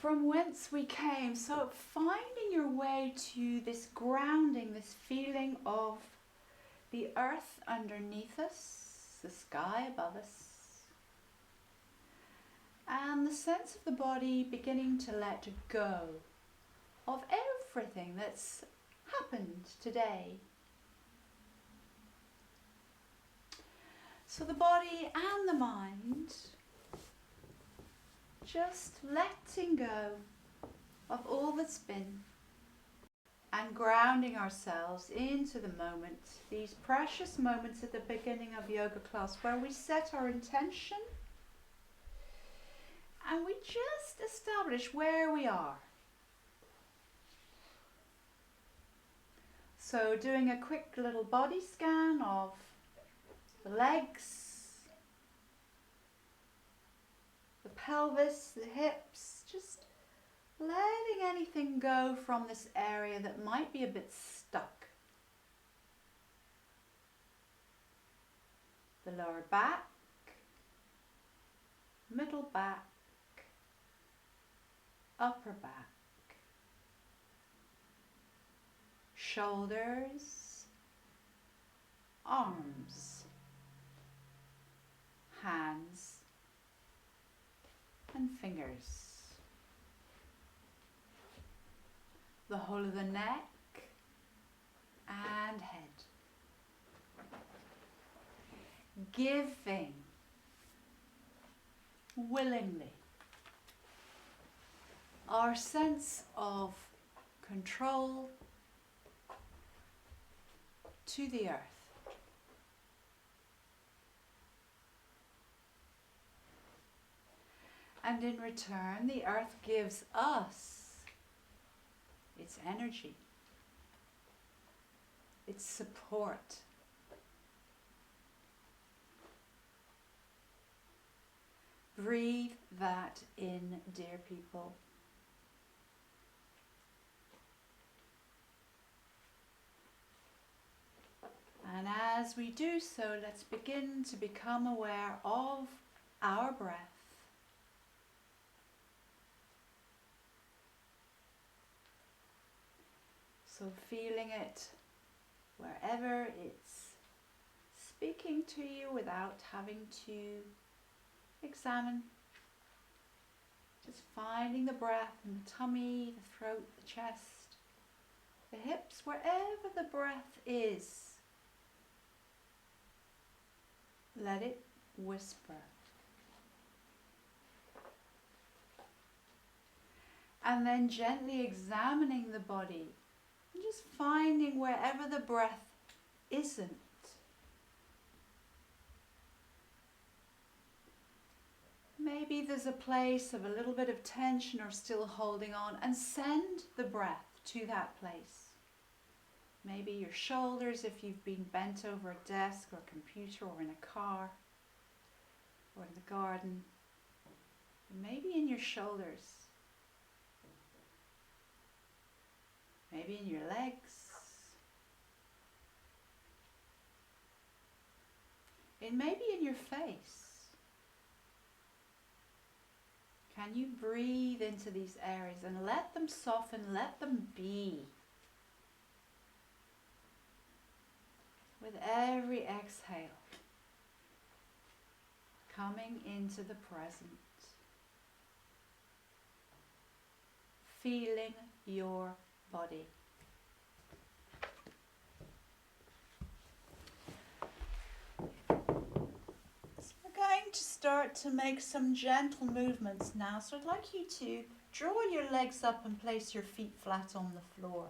from whence we came. So finding your way to this grounding, this feeling of the earth underneath us, the sky above us, and the sense of the body beginning to let go of everything that's happened today. So the body and the mind just letting go of all that's been and grounding ourselves into the moment, these precious moments at the beginning of yoga class where we set our intention and we just establish where we are. So doing a quick little body scan of the legs, the pelvis, the hips, just letting anything go from this area that might be a bit stuck. The lower back, middle back, upper back, shoulders, arms, hands and fingers, the whole of the neck and head. Giving willingly our sense of control to the earth. And in return, the earth gives us its energy, its support. Breathe that in, dear people. And as we do so, let's begin to become aware of our breath. So feeling it wherever it's speaking to you without having to examine. Just finding the breath in the tummy, the throat, the chest, the hips, wherever the breath is. Let it whisper. And then gently examining the body and just finding wherever the breath isn't. Maybe there's a place of a little bit of tension or still holding on, and send the breath to that place. Maybe your shoulders if you've been bent over a desk or a computer or in a car or in the garden. Maybe in your shoulders. Maybe in your legs. It may be in your face. Can you breathe into these areas and let them soften, let them be? With every exhale, coming into the present, feeling your body. So we're going to start to make some gentle movements now. So I'd like you to draw your legs up and place your feet flat on the floor.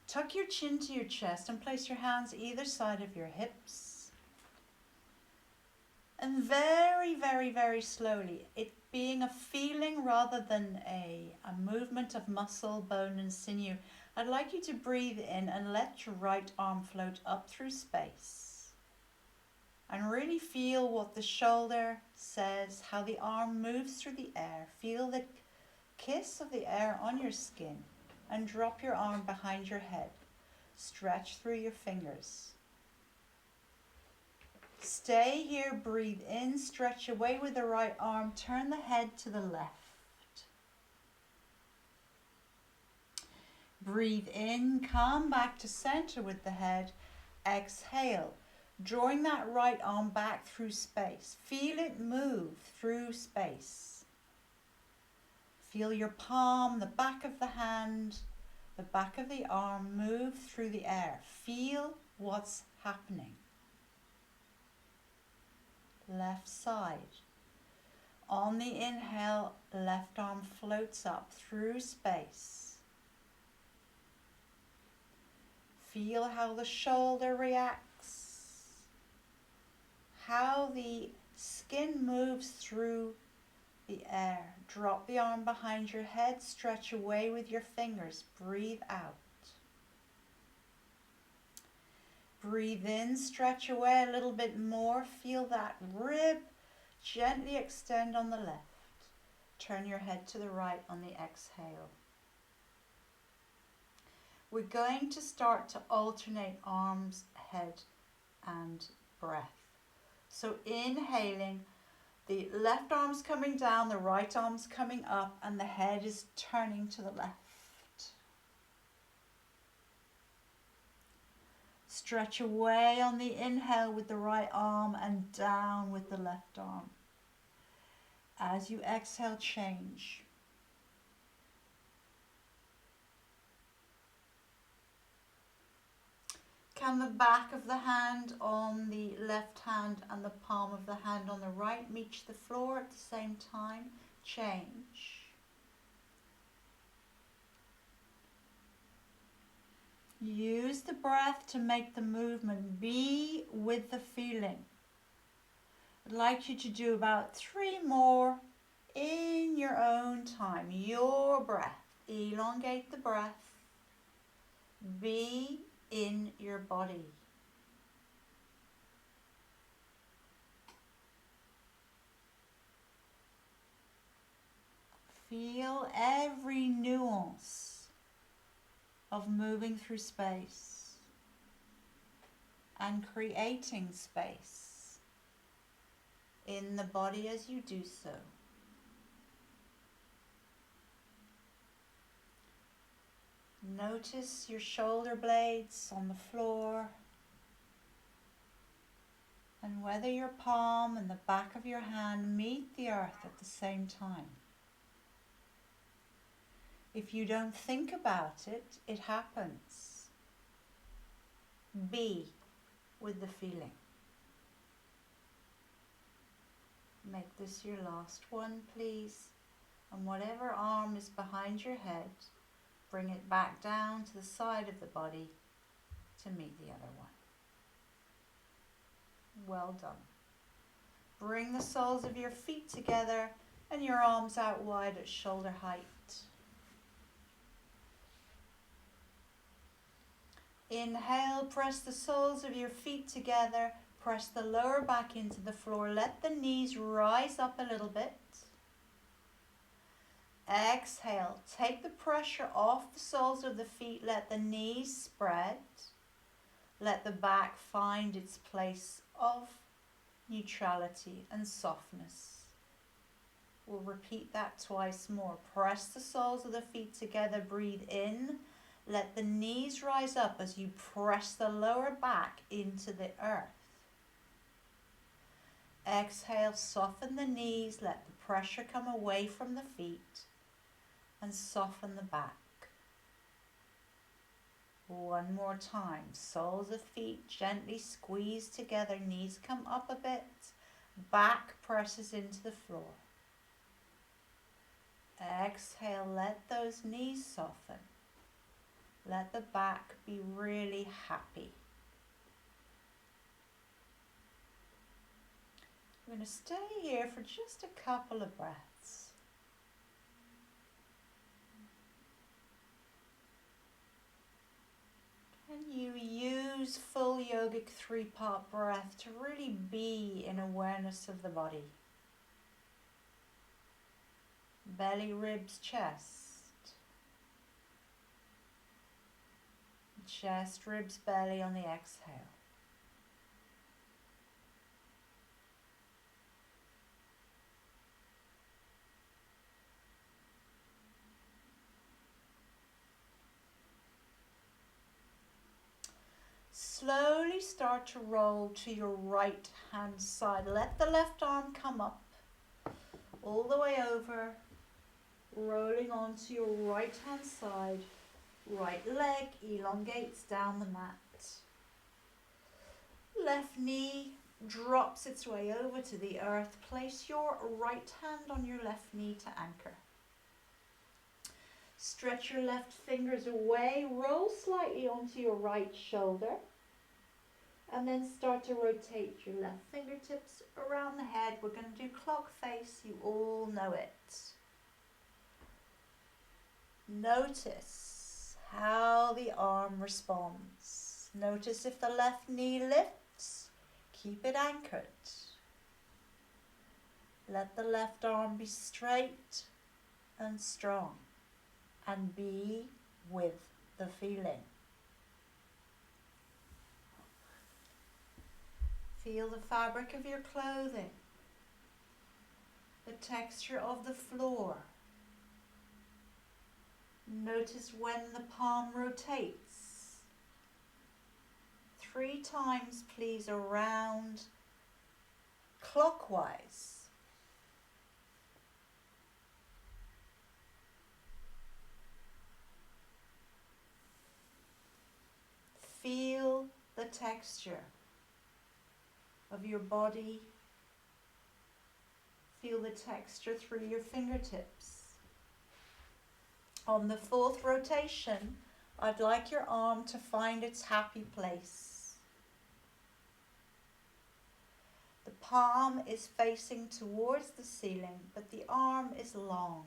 Tuck your chin to your chest and place your hands either side of your hips. And very, very, very slowly, it being a feeling rather than a movement of muscle, bone and sinew, I'd like you to breathe in and let your right arm float up through space. And really feel what the shoulder says, how the arm moves through the air. Feel the kiss of the air on your skin. And drop your arm behind your head. Stretch through your fingers. Stay here, breathe in, stretch away with the right arm, turn the head to the left. Breathe in, come back to center with the head. Exhale, drawing that right arm back through space. Feel it move through space. Feel your palm, the back of the hand, the back of the arm move through the air. Feel what's happening. Left side. On the inhale, left arm floats up through space. Feel how the shoulder reacts, how the skin moves through the air. Drop the arm behind your head, stretch away with your fingers. Breathe out. Breathe in, stretch away a little bit more. Feel that rib gently extend on the left. Turn your head to the right on the exhale. We're going to start to alternate arms, head and breath. So inhaling, the left arm's coming down, the right arm's coming up, and the head is turning to the left. Stretch away on the inhale with the right arm and down with the left arm. As you exhale, change. Can the back of the hand on the left hand and the palm of the hand on the right reach the floor at the same time? Change. Use the breath to make the movement. Be with the feeling. I'd like you to do about 3 more in your own time. Your breath. Elongate the breath. Be in your body. Feel every nuance of moving through space and creating space in the body as you do so. Notice your shoulder blades on the floor and whether your palm and the back of your hand meet the earth at the same time. If you don't think about it, it happens. Be with the feeling. Make this your last one, please. And whatever arm is behind your head, bring it back down to the side of the body to meet the other one. Well done. Bring the soles of your feet together and your arms out wide at shoulder height. Inhale, press the soles of your feet together. Press the lower back into the floor. Let the knees rise up a little bit. Exhale, take the pressure off the soles of the feet. Let the knees spread. Let the back find its place of neutrality and softness. We'll repeat that twice more. Press the soles of the feet together. Breathe in. Let the knees rise up as you press the lower back into the earth. Exhale, soften the knees. Let the pressure come away from the feet and soften the back. One more time. Soles of feet gently squeeze together. Knees come up a bit. Back presses into the floor. Exhale, let those knees soften. Let the back be really happy. We're going to stay here for just a couple of breaths. Can you use full yogic 3-part breath to really be in awareness of the body? Belly, ribs, chest. Chest, ribs, belly on the exhale. Slowly start to roll to your right hand side. Let the left arm come up all the way over, rolling onto your right hand side. Right leg elongates down the mat. Left knee drops its way over to the earth. Place your right hand on your left knee to anchor. Stretch your left fingers away, roll slightly onto your right shoulder, and then start to rotate your left fingertips around the head. We're going to do clock face, you all know it. Notice how the arm responds. Notice if the left knee lifts, keep it anchored. Let the left arm be straight and strong, and be with the feeling. Feel the fabric of your clothing, the texture of the floor. Notice when the palm rotates. 3 times, please, around clockwise. Feel the texture of your body. Feel the texture through your fingertips. On the 4th rotation, I'd like your arm to find its happy place. The palm is facing towards the ceiling, but the arm is long.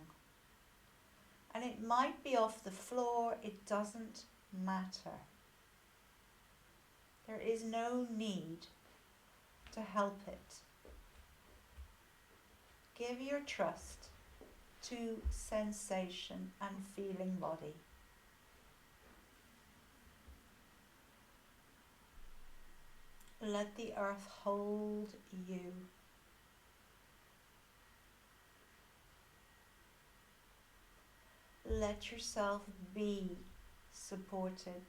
And it might be off the floor, it doesn't matter. There is no need to help it. Give your trust to sensation and feeling body. Let the earth hold you. Let yourself be supported.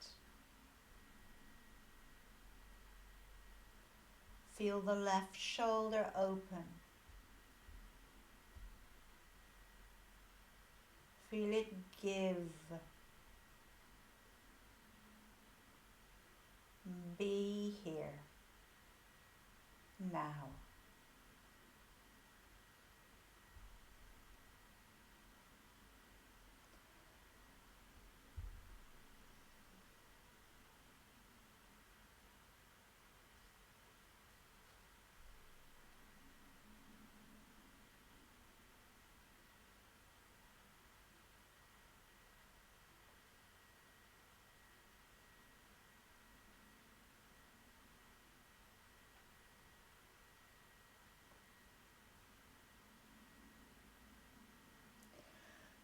Feel the left shoulder open. Feel it give. Be here. Now.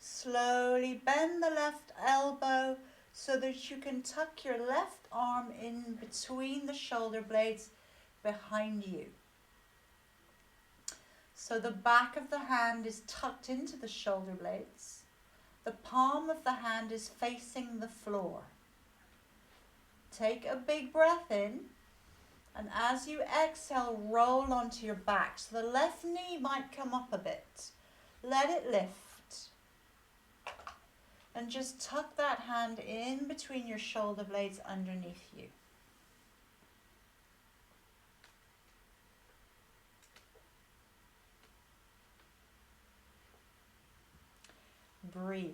Slowly bend the left elbow so that you can tuck your left arm in between the shoulder blades behind you. So the back of the hand is tucked into the shoulder blades. The palm of the hand is facing the floor. Take a big breath in, and as you exhale, roll onto your back. So the left knee might come up a bit. Let it lift. And just tuck that hand in between your shoulder blades underneath you. Breathe.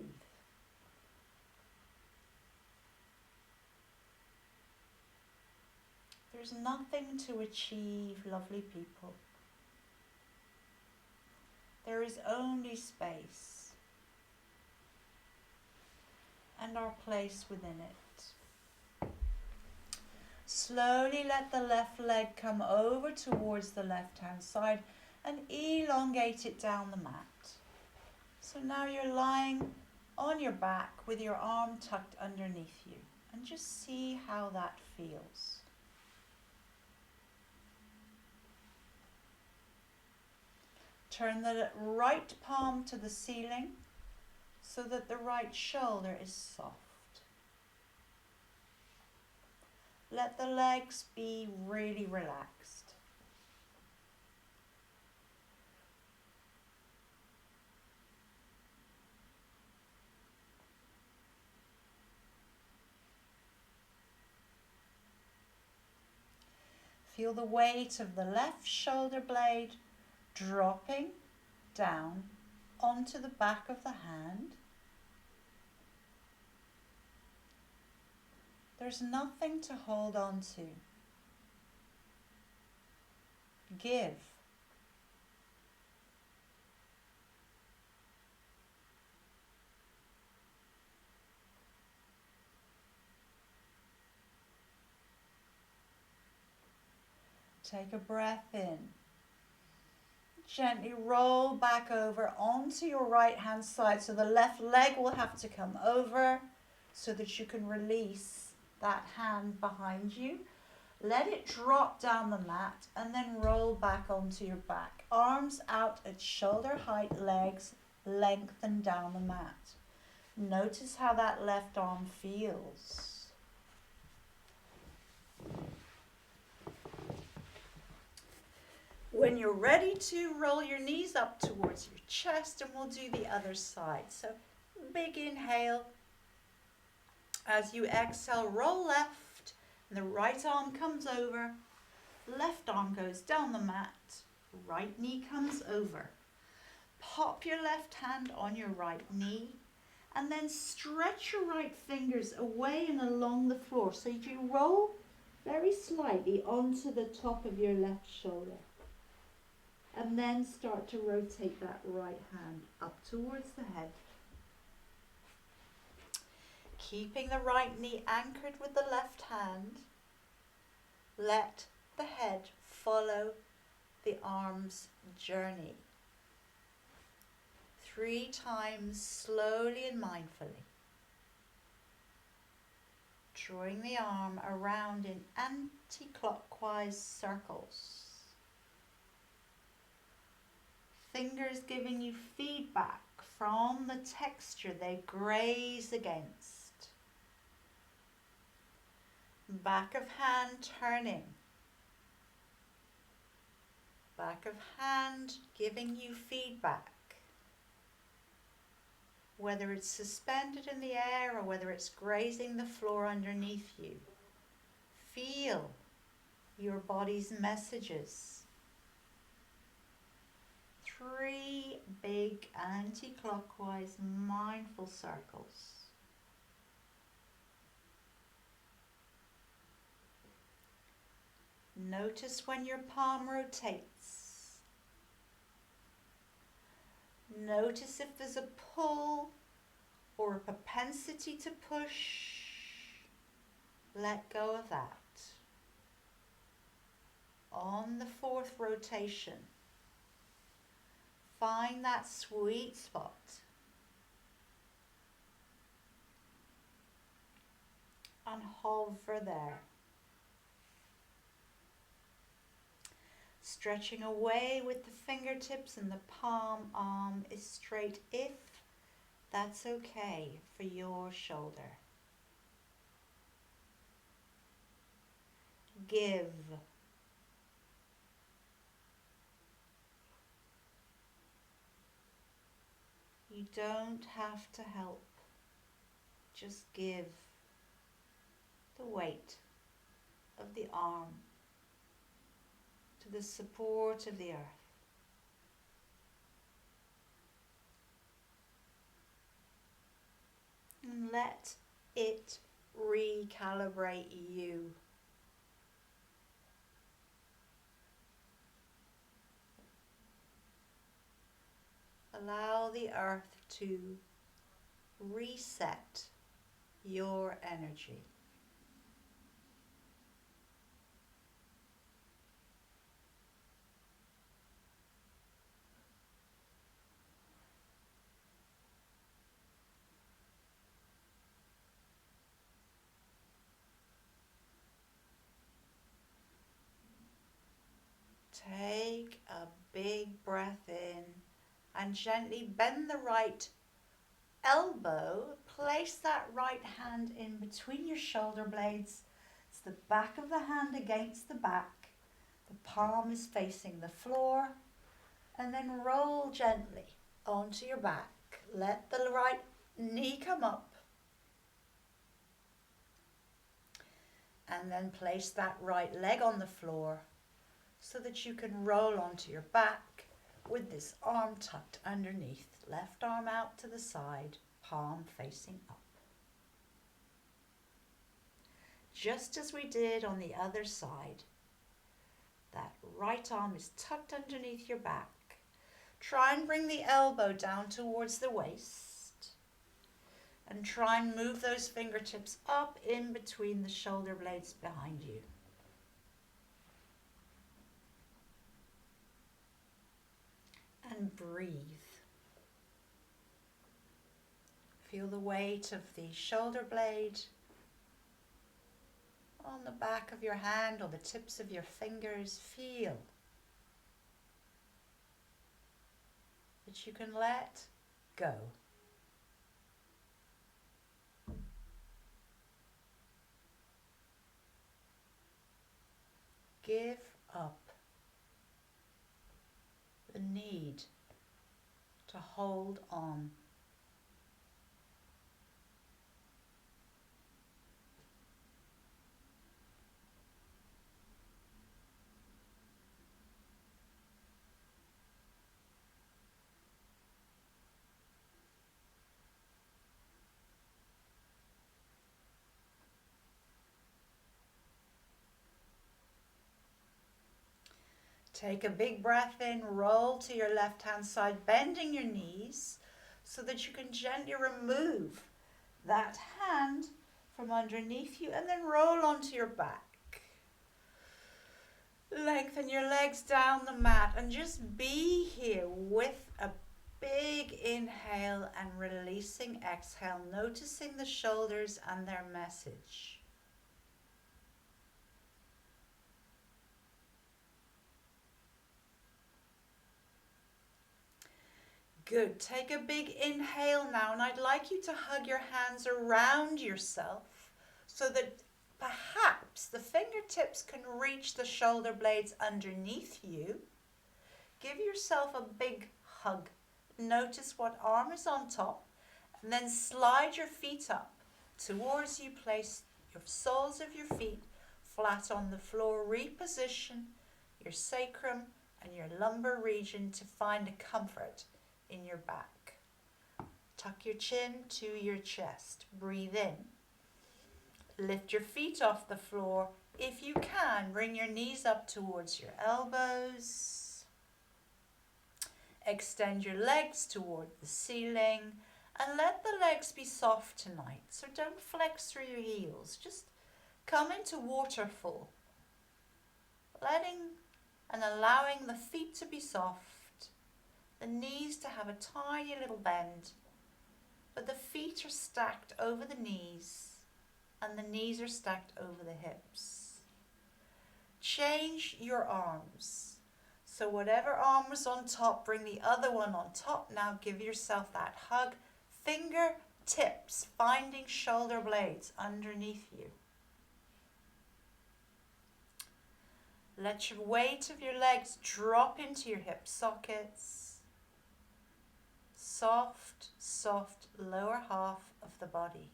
There's nothing to achieve, lovely people. There is only space and our place within it. Slowly let the left leg come over towards the left hand side and elongate it down the mat. So now you're lying on your back with your arm tucked underneath you, and just see how that feels. Turn the right palm to the ceiling so that the right shoulder is soft. Let the legs be really relaxed. Feel the weight of the left shoulder blade dropping down onto the back of the hand. There's nothing to hold on to. Give. Take a breath in. Gently roll back over onto your right hand side, so the left leg will have to come over so that you can release that hand behind you. Let it drop down the mat and then roll back onto your back. Arms out at shoulder height, legs lengthen down the mat. Notice how that left arm feels. When you're ready to roll your knees up towards your chest, and we'll do the other side. So big inhale. As you exhale, roll left, and the right arm comes over. Left arm goes down the mat. Right knee comes over. Pop your left hand on your right knee, and then stretch your right fingers away and along the floor. So you roll very slightly onto the top of your left shoulder. And then start to rotate that right hand up towards the head. Keeping the right knee anchored with the left hand, let the head follow the arm's journey. 3 times slowly and mindfully. Drawing the arm around in anti-clockwise circles. Fingers giving you feedback from the texture they graze against. Back of hand turning. Back of hand giving you feedback. Whether it's suspended in the air or whether it's grazing the floor underneath you. Feel your body's messages. 3 big anti-clockwise mindful circles. Notice when your palm rotates. Notice if there's a pull or a propensity to push. Let go of that. On the 4th rotation, find that sweet spot. And hover there. Stretching away with the fingertips, and the palm arm is straight if that's okay for your shoulder. Give. You don't have to help. Just give the weight of the arm to the support of the earth. And let it recalibrate you. Allow the earth to reset your energy. Take a big breath in and gently bend the right elbow. Place that right hand in between your shoulder blades. It's the back of the hand against the back. The palm is facing the floor. And then roll gently onto your back. Let the right knee come up. And then place that right leg on the floor so that you can roll onto your back with this arm tucked underneath. Left arm out to the side, palm facing up. Just as we did on the other side. That right arm is tucked underneath your back. Try and bring the elbow down towards the waist. And try and move those fingertips up in between the shoulder blades behind you. And breathe. Feel the weight of the shoulder blade on the back of your hand or the tips of your fingers. Feel that you can let go. Give up the need to hold on. Take a big breath in, roll to your left hand side, bending your knees so that you can gently remove that hand from underneath you and then roll onto your back. Lengthen your legs down the mat and just be here with a big inhale and releasing exhale, noticing the shoulders and their message. Good. Take a big inhale now, and I'd like you to hug your hands around yourself so that perhaps the fingertips can reach the shoulder blades underneath you. Give yourself a big hug. Notice what arm is on top, and then slide your feet up towards you. Place your soles of your feet flat on the floor. Reposition your sacrum and your lumbar region to find a comfort in your back. Tuck your chin to your chest. Breathe in. Lift your feet off the floor. If you can, bring your knees up towards your elbows. Extend your legs toward the ceiling and let the legs be soft tonight. So don't flex through your heels. Just come into waterfall. Letting and allowing the feet to be soft. The knees to have a tiny little bend, but the feet are stacked over the knees and the knees are stacked over the hips. Change your arms. So whatever arm was on top, bring the other one on top. Now give yourself that hug. Fingertips finding shoulder blades underneath you. Let your weight of your legs drop into your hip sockets. Soft, soft lower half of the body.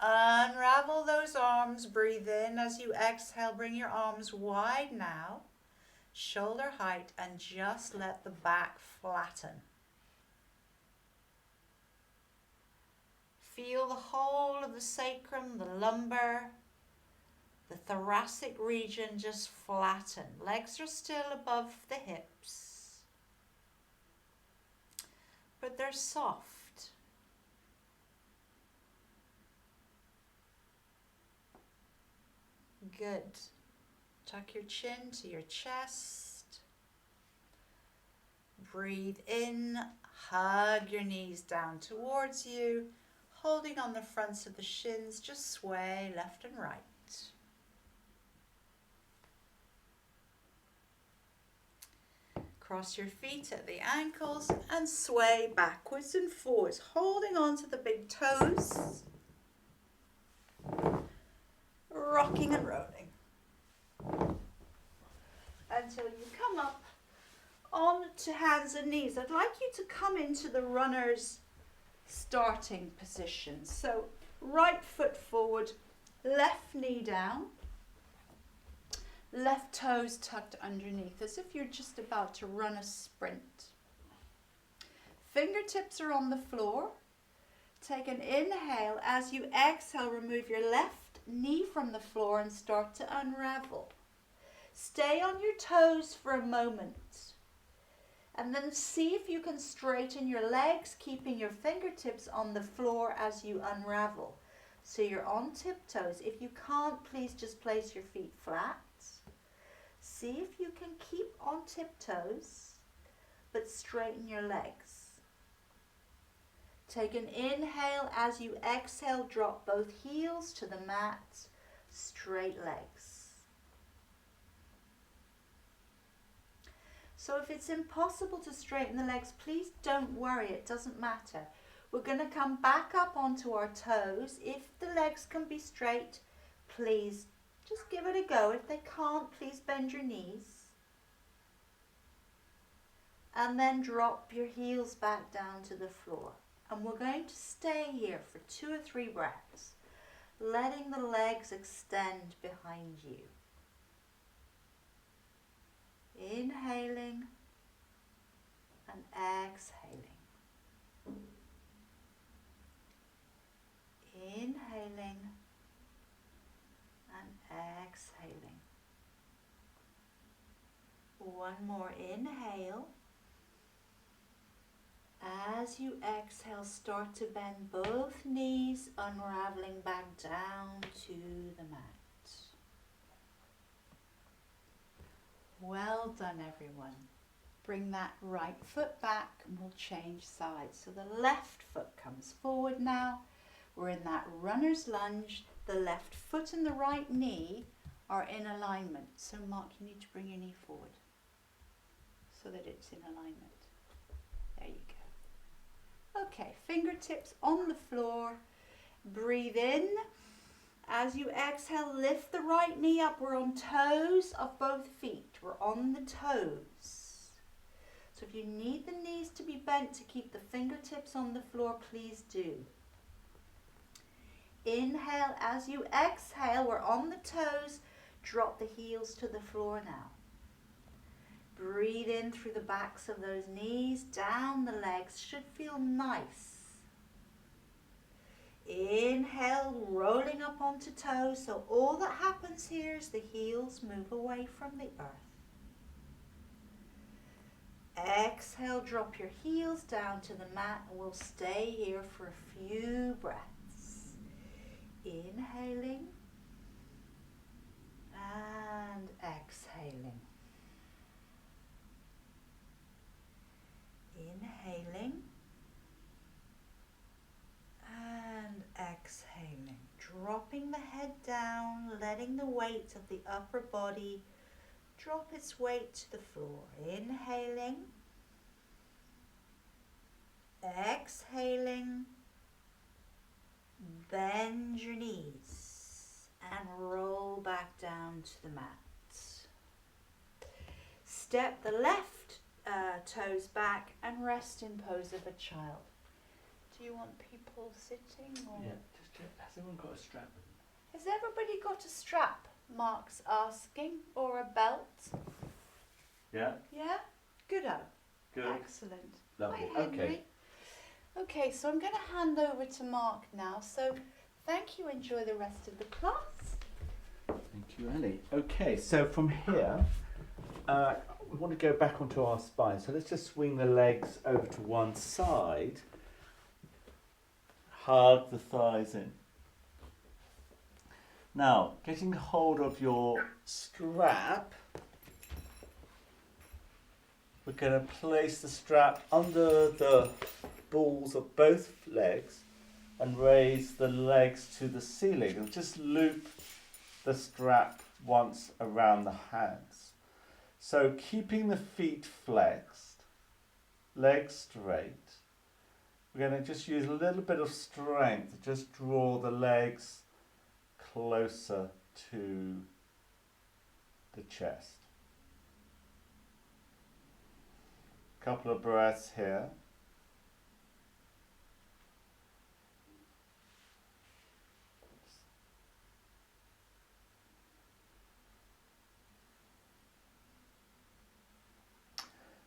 Unravel those arms. Breathe in as you exhale. Bring your arms wide now, shoulder height, and just let the back flatten. Feel the whole of the sacrum, the lumbar, the thoracic region just flatten. Legs are still above the hips, but they're soft. Good. Tuck your chin to your chest. Breathe in, hug your knees down towards you, holding on the fronts of the shins, just sway left and right. Cross your feet at the ankles and sway backwards and forwards, holding on to the big toes. Rocking and rolling. Until you come up onto hands and knees. I'd like you to come into the runner's starting position. So right foot forward, left knee down, left toes tucked underneath, as if you're just about to run a sprint. Fingertips are on the floor. Take an inhale. As you exhale, remove your left knee from the floor and start to unravel. Stay on your toes for a moment. And then see if you can straighten your legs, keeping your fingertips on the floor as you unravel. So you're on tiptoes. If you can't, please just place your feet flat. See if you can keep on tiptoes, but straighten your legs. Take an inhale. As you exhale, drop both heels to the mat, straight legs. So if it's impossible to straighten the legs, please don't worry, it doesn't matter. We're going to come back up onto our toes. If the legs can be straight, please just give it a go. If they can't, please bend your knees. And then drop your heels back down to the floor. And we're going to stay here for 2 or 3 breaths, letting the legs extend behind you. Inhaling and exhaling. Inhaling and exhaling. One more inhale. As you exhale, start to bend both knees, unraveling back down to the mat. Well done, everyone. Bring that right foot back and we'll change sides. So the left foot comes forward now. We're in that runner's lunge. The left foot and the right knee are in alignment. So Mark, you need to bring your knee forward so that it's in alignment. There you go. Okay, fingertips on the floor. Breathe in. As you exhale, lift the right knee up. We're on toes of both feet. We're on the toes. So if you need the knees to be bent to keep the fingertips on the floor, please do. Inhale. As you exhale, we're on the toes. Drop the heels to the floor now. Breathe in through the backs of those knees, down the legs. Should feel nice. Inhale, rolling up onto toes. So all that happens here is the heels move away from the earth. Exhale, drop your heels down to the mat and we'll stay here for a few breaths. Inhaling and exhaling. Inhaling and exhaling, dropping the head down, letting the weight of the upper body drop its weight to the floor. Inhaling, exhaling, bend your knees and roll back down to the mat. Step the left toes back and rest in pose of a child. Do you want people sitting? Or? Yeah, just check. Has everyone got a strap? Has everybody got a strap? Mark's asking, or a belt? Yeah. Yeah? Good-o. Good. Excellent. Lovely. Hi, Henry. Okay. Okay, so I'm going to hand over to Mark now. So thank you. Enjoy the rest of the class. Thank you, Ellie. Okay, so from here, we want to go back onto our spine. So let's just swing the legs over to one side. Hug the thighs in. Now, getting hold of your strap, we're going to place the strap under the balls of both legs and raise the legs to the ceiling. And just loop the strap once around the hands. So keeping the feet flexed, legs straight, we're going to just use a little bit of strength to just draw the legs closer to the chest. Couple of breaths here.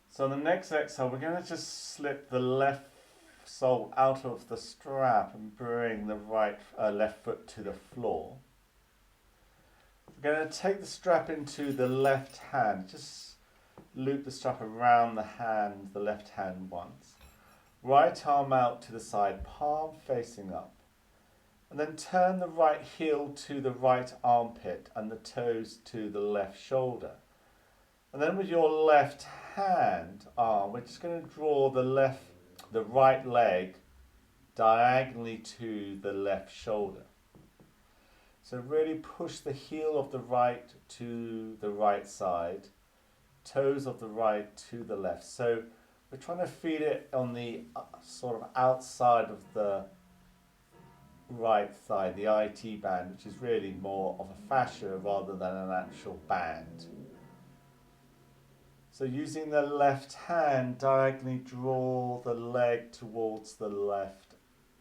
So on the next exhale, we're going to just slip the left sole out of the strap and bring the left foot to the floor. We're going to take the strap into the left hand. Just loop the strap around the left hand once. Right arm out to the side, palm facing up. And then turn the right heel to the right armpit and the toes to the left shoulder. And then with your left hand arm, we're just going to draw the right leg diagonally to the left shoulder. So really push the heel of the right to the right side, toes of the right to the left. So we're trying to feed it on the sort of outside of the right thigh, the IT band, which is really more of a fascia rather than an actual band. So using the left hand, diagonally draw the leg towards the left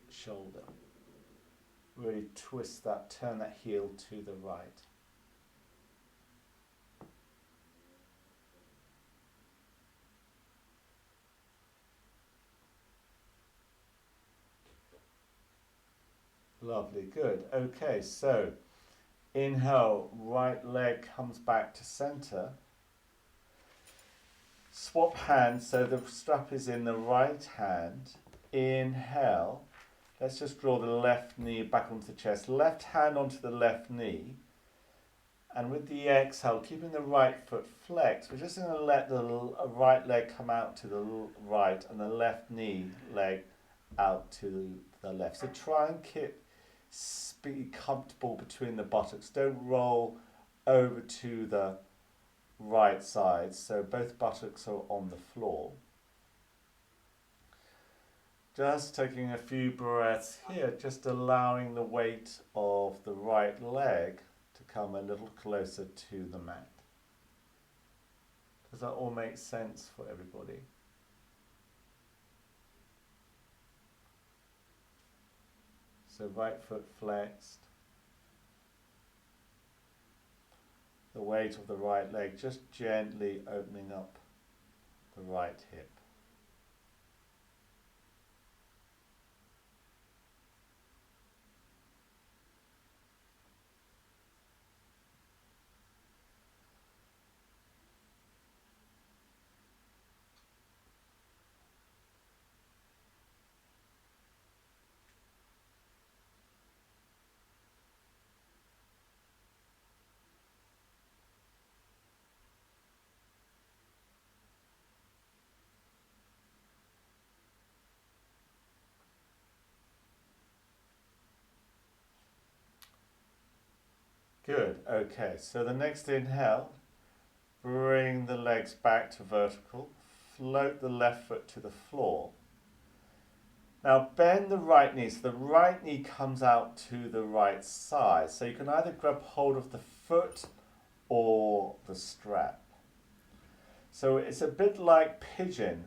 shoulder. Really twist that, turn that heel to the right. Lovely, good. Okay, so inhale, right leg comes back to center. Swap hands, so the strap is in the right hand. Inhale. Let's just draw the left knee back onto the chest. Left hand onto the left knee. And with the exhale, keeping the right foot flexed, we're just going to let the right leg come out to the right and the left knee leg out to the left. So try and be comfortable between the buttocks. Don't roll over to the right side, so both buttocks are on the floor. Just taking a few breaths here, just allowing the weight of the right leg to come a little closer to the mat. Does that all make sense for everybody? So right foot flexed. The weight of the right leg just gently opening up the right hip. Good, okay, so the next inhale, bring the legs back to vertical, float the left foot to the floor. Now bend the right knee, so the right knee comes out to the right side. So you can either grab hold of the foot or the strap. So it's a bit like pigeon,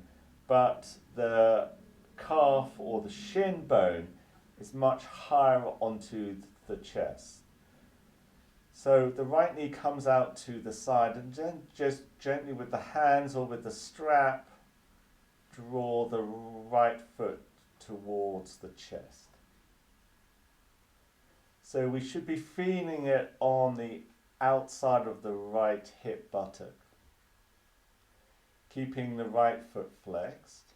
but the calf or the shin bone is much higher onto the chest. So the right knee comes out to the side and then just gently with the hands or with the strap, draw the right foot towards the chest. So we should be feeling it on the outside of the right hip buttock. Keeping the right foot flexed.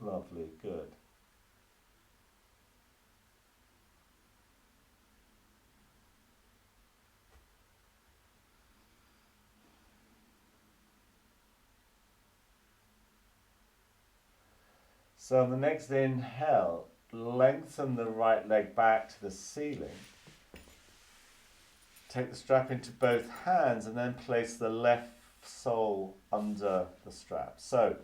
Lovely, good. So on the next inhale, lengthen the right leg back to the ceiling. Take the strap into both hands and then place the left sole under the strap. So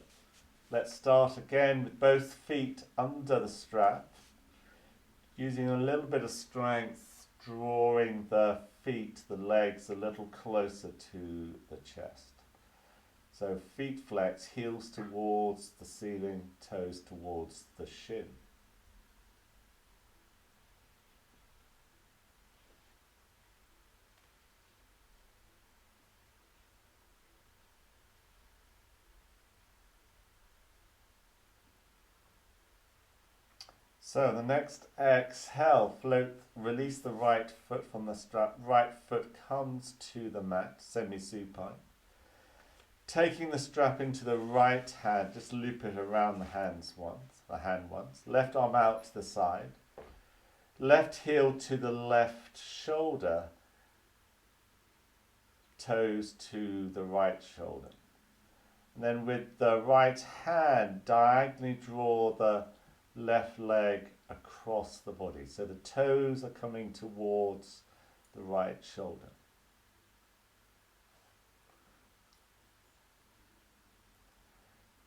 let's start again with both feet under the strap, using a little bit of strength, drawing the feet, the legs a little closer to the chest. So feet flex, heels towards the ceiling, toes towards the shin. So the next exhale, float, release the right foot from the strap. Right foot comes to the mat, semi-supine. Taking the strap into the right hand, just loop it around the hand once. Left arm out to the side. Left heel to the left shoulder. Toes to the right shoulder. And then with the right hand, diagonally draw the left leg across the body. So the toes are coming towards the right shoulder.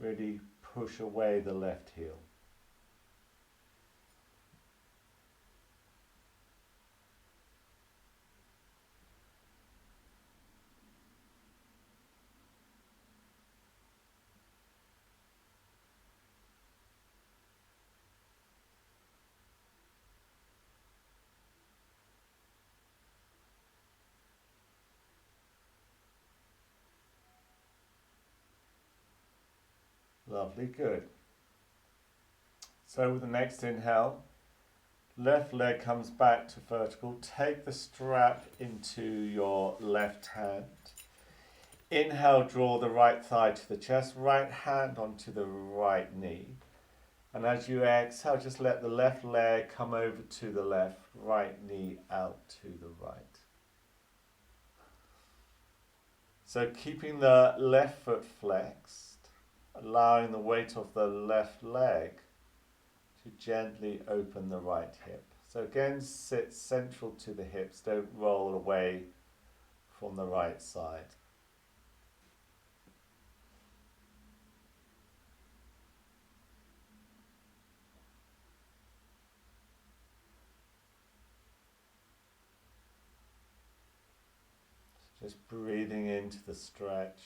Really push away the left heel. Lovely, good. So with the next inhale, left leg comes back to vertical. Take the strap into your left hand. Inhale, draw the right thigh to the chest, right hand onto the right knee. And as you exhale, just let the left leg come over to the left, right knee out to the right. So keeping the left foot flexed, allowing the weight of the left leg to gently open the right hip. So again, sit central to the hips, don't roll away from the right side. Just breathing into the stretch.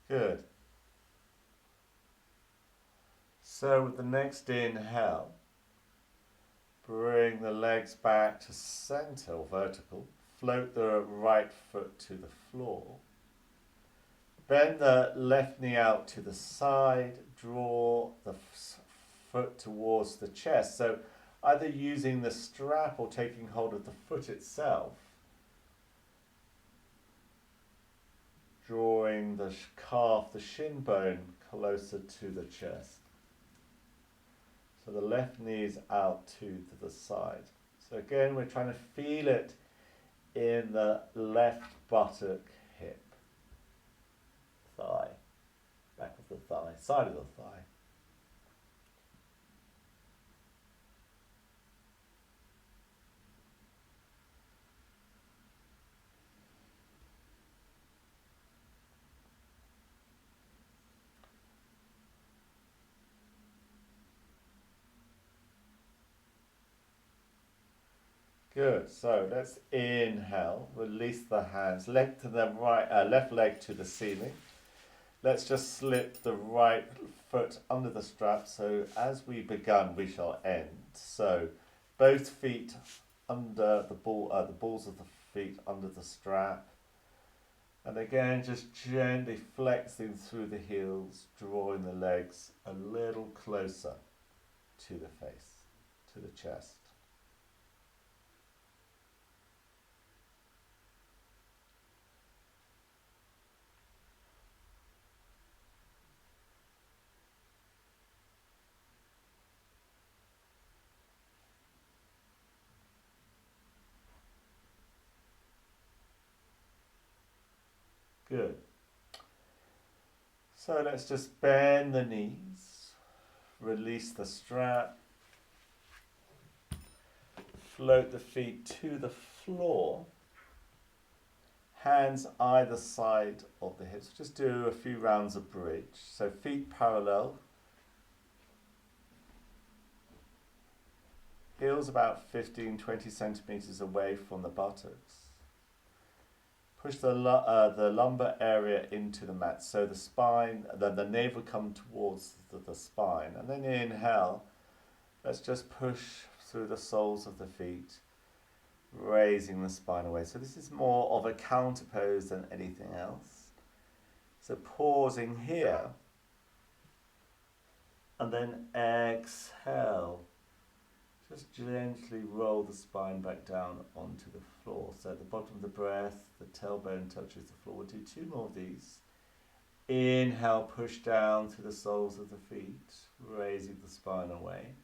Good. So with the next inhale, bring the legs back to center or vertical. Float the right foot to the floor. Bend the left knee out to the side. Draw the foot towards the chest. So either using the strap or taking hold of the foot itself. Drawing the calf, the shin bone closer to the chest. So the left knee is out to the side. So again, we're trying to feel it in the left buttock, hip, thigh, back of the thigh, side of the thigh. Good. So let's inhale. Release the hands. Leg to the right. Left leg to the ceiling. Let's just slip the right foot under the strap. So as we begun, we shall end. So both feet under the balls of the feet under the strap. And again, just gently flexing through the heels, drawing the legs a little closer to the face, to the chest. Good. So let's just bend the knees, release the strap, float the feet to the floor, hands either side of the hips. Just do a few rounds of bridge. So feet parallel, heels about 15-20 centimeters away from the buttocks. Push the lumbar area into the mat, so the spine, the navel come towards the spine, and then inhale. Let's just push through the soles of the feet, raising the spine away. So this is more of a counter pose than anything else. So pausing here, and then exhale. Just gently roll the spine back down onto the floor. So at the bottom of the breath, the tailbone touches the floor. We'll do 2 more of these. Inhale, push down through the soles of the feet, raising the spine away.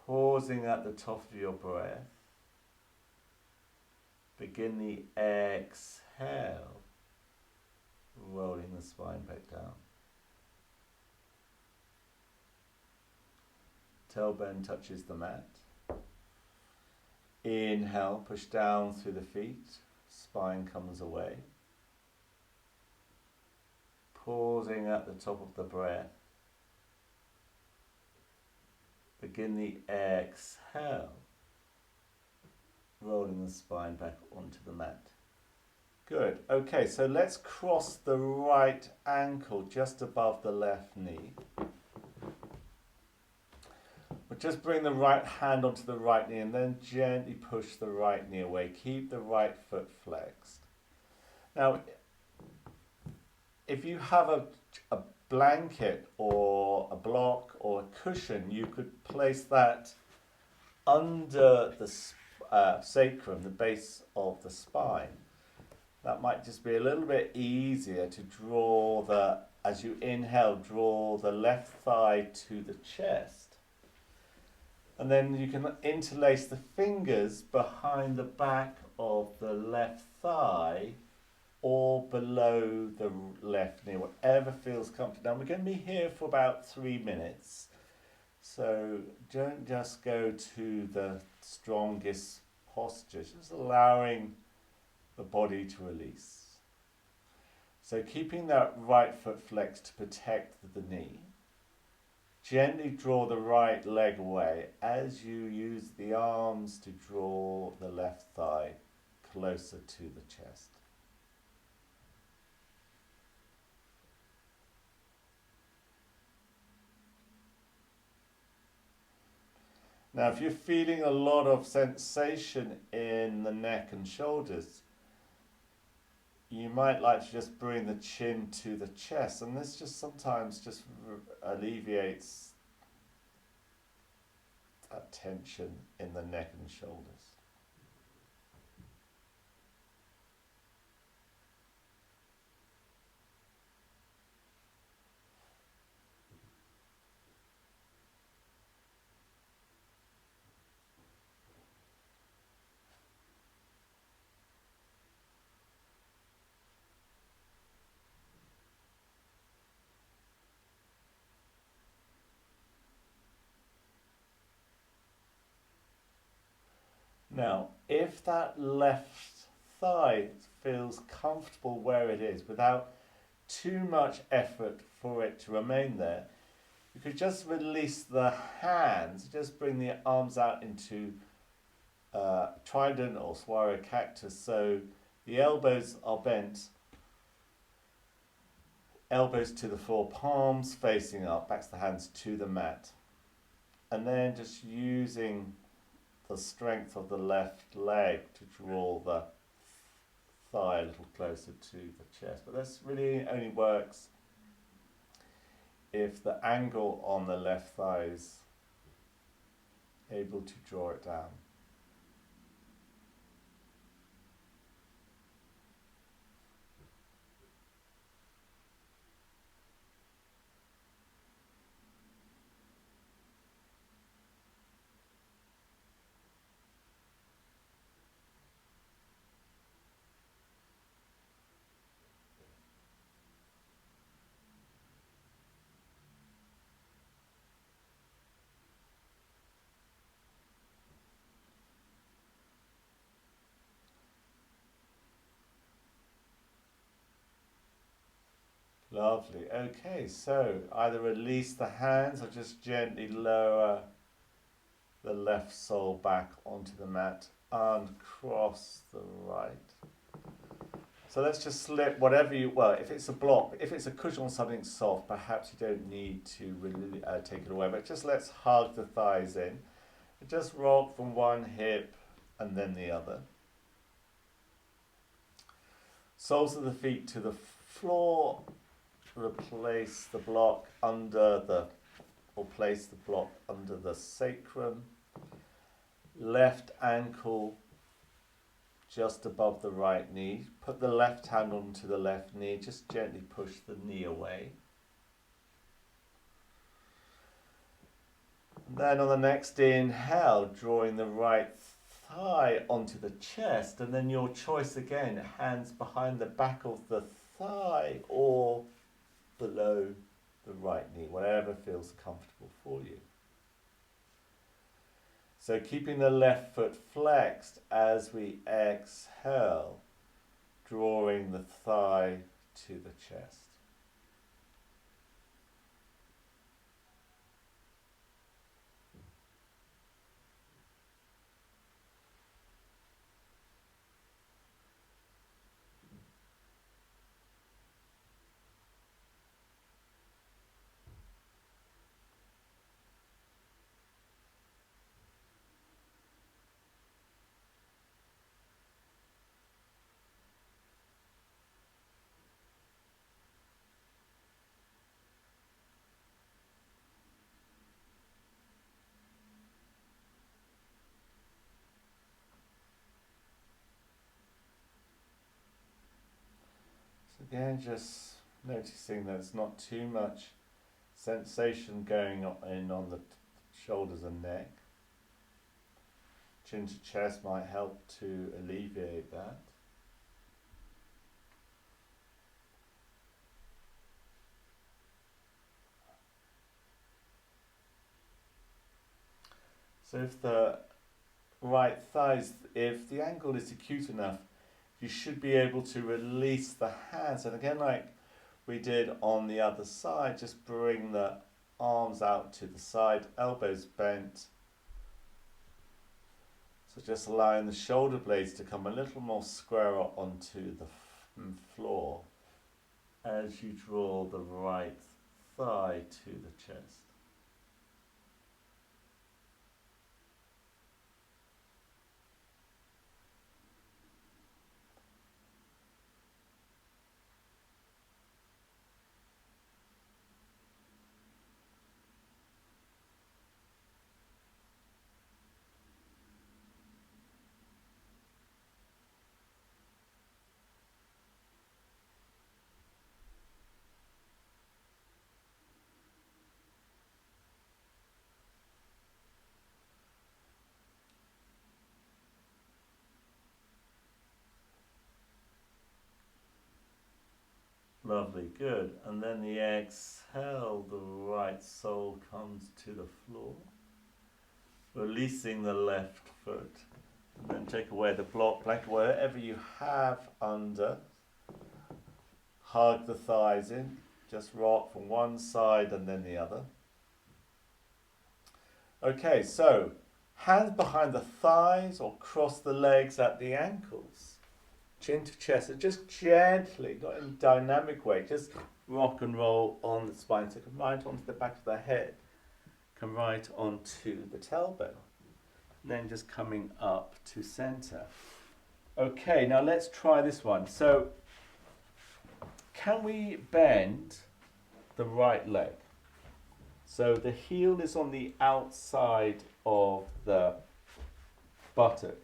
Pausing at the top of your breath. Begin the exhale, rolling the spine back down. Tailbone touches the mat. Inhale, push down through the feet, spine comes away. Pausing at the top of the breath. Begin the exhale, rolling the spine back onto the mat. Good. Okay, so let's cross the right ankle just above the left knee. We'll just bring the right hand onto the right knee and then gently push the right knee away. Keep the right foot flexed. Now, if you have a blanket or a block or a cushion, you could place that under the sacrum, the base of the spine. That might just be a little bit easier to draw as you inhale, draw the left thigh to the chest. And then you can interlace the fingers behind the back of the left thigh or below the left knee, whatever feels comfortable. Now we're going to be here for about 3 minutes. So don't just go to the strongest posture, just allowing the body to release. So keeping that right foot flexed to protect the knee. Gently draw the right leg away as you use the arms to draw the left thigh closer to the chest. Now, if you're feeling a lot of sensation in the neck and shoulders, you might like to just bring the chin to the chest, and this just sometimes just alleviates that tension in the neck and shoulders. Now, if that left thigh feels comfortable where it is, without too much effort for it to remain there, you could just release the hands, just bring the arms out into trident or saguaro cactus, so the elbows are bent, elbows to the floor, palms facing up, backs of the hands to the mat, and then just using the strength of the left leg to draw the thigh a little closer to the chest. But this really only works if the angle on the left thigh is able to draw it down. Lovely. Okay, so either release the hands or just gently lower the left sole back onto the mat and cross the right. So let's just slip whatever you, well, if it's a block, if it's a cushion on something soft, perhaps you don't need to really take it away, but just let's hug the thighs in. Just rock from one hip and then the other. Soles of the feet to the floor. Replace the block under the, or place the block under the sacrum. Left ankle just above the right knee. Put the left hand onto the left knee. Just gently push the knee away. And then on the next inhale, drawing the right thigh onto the chest. And then your choice again, hands behind the back of the thigh or below the right knee, whatever feels comfortable for you. So keeping the left foot flexed as we exhale, drawing the thigh to the chest. Again, just noticing there's not too much sensation going on the shoulders and neck. Chin to chest might help to alleviate that. So if the right thighs, if the angle is acute enough, you should be able to release the hands. And again, like we did on the other side, just bring the arms out to the side, elbows bent. So just allowing the shoulder blades to come a little more squarer onto the floor as you draw the right thigh to the chest. Lovely, good. And then the exhale, the right sole comes to the floor. Releasing the left foot. And then take away the block, blanket, wherever you have under. Hug the thighs in. Just rock from one side and then the other. Okay, so hands behind the thighs or cross the legs at the ankles. Chin to chest, and just gently, not in a dynamic way, just rock and roll on the spine. So come right onto the back of the head, come right onto the tailbone, and then just coming up to center. Okay, now let's try this one. So, can we bend the right leg? So the heel is on the outside of the buttock.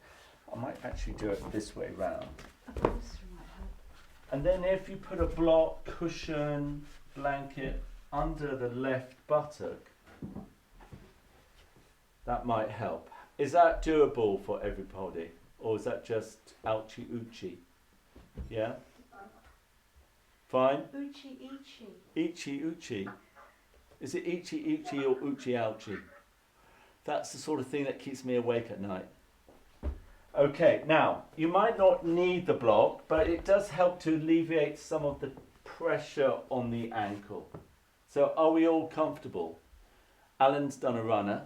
I might actually do it this way round. And then if you put a block, cushion, blanket under the left buttock, that might help. Is that doable for everybody? Or is that just ouchie oochie? Yeah? Fine? Oochie eechie. Ichi oochie. Is it ichi oochie or oochie ouchie? That's the sort of thing that keeps me awake at night. Okay, now, you might not need the block, but it does help to alleviate some of the pressure on the ankle. So are we all comfortable? Alan's done a runner.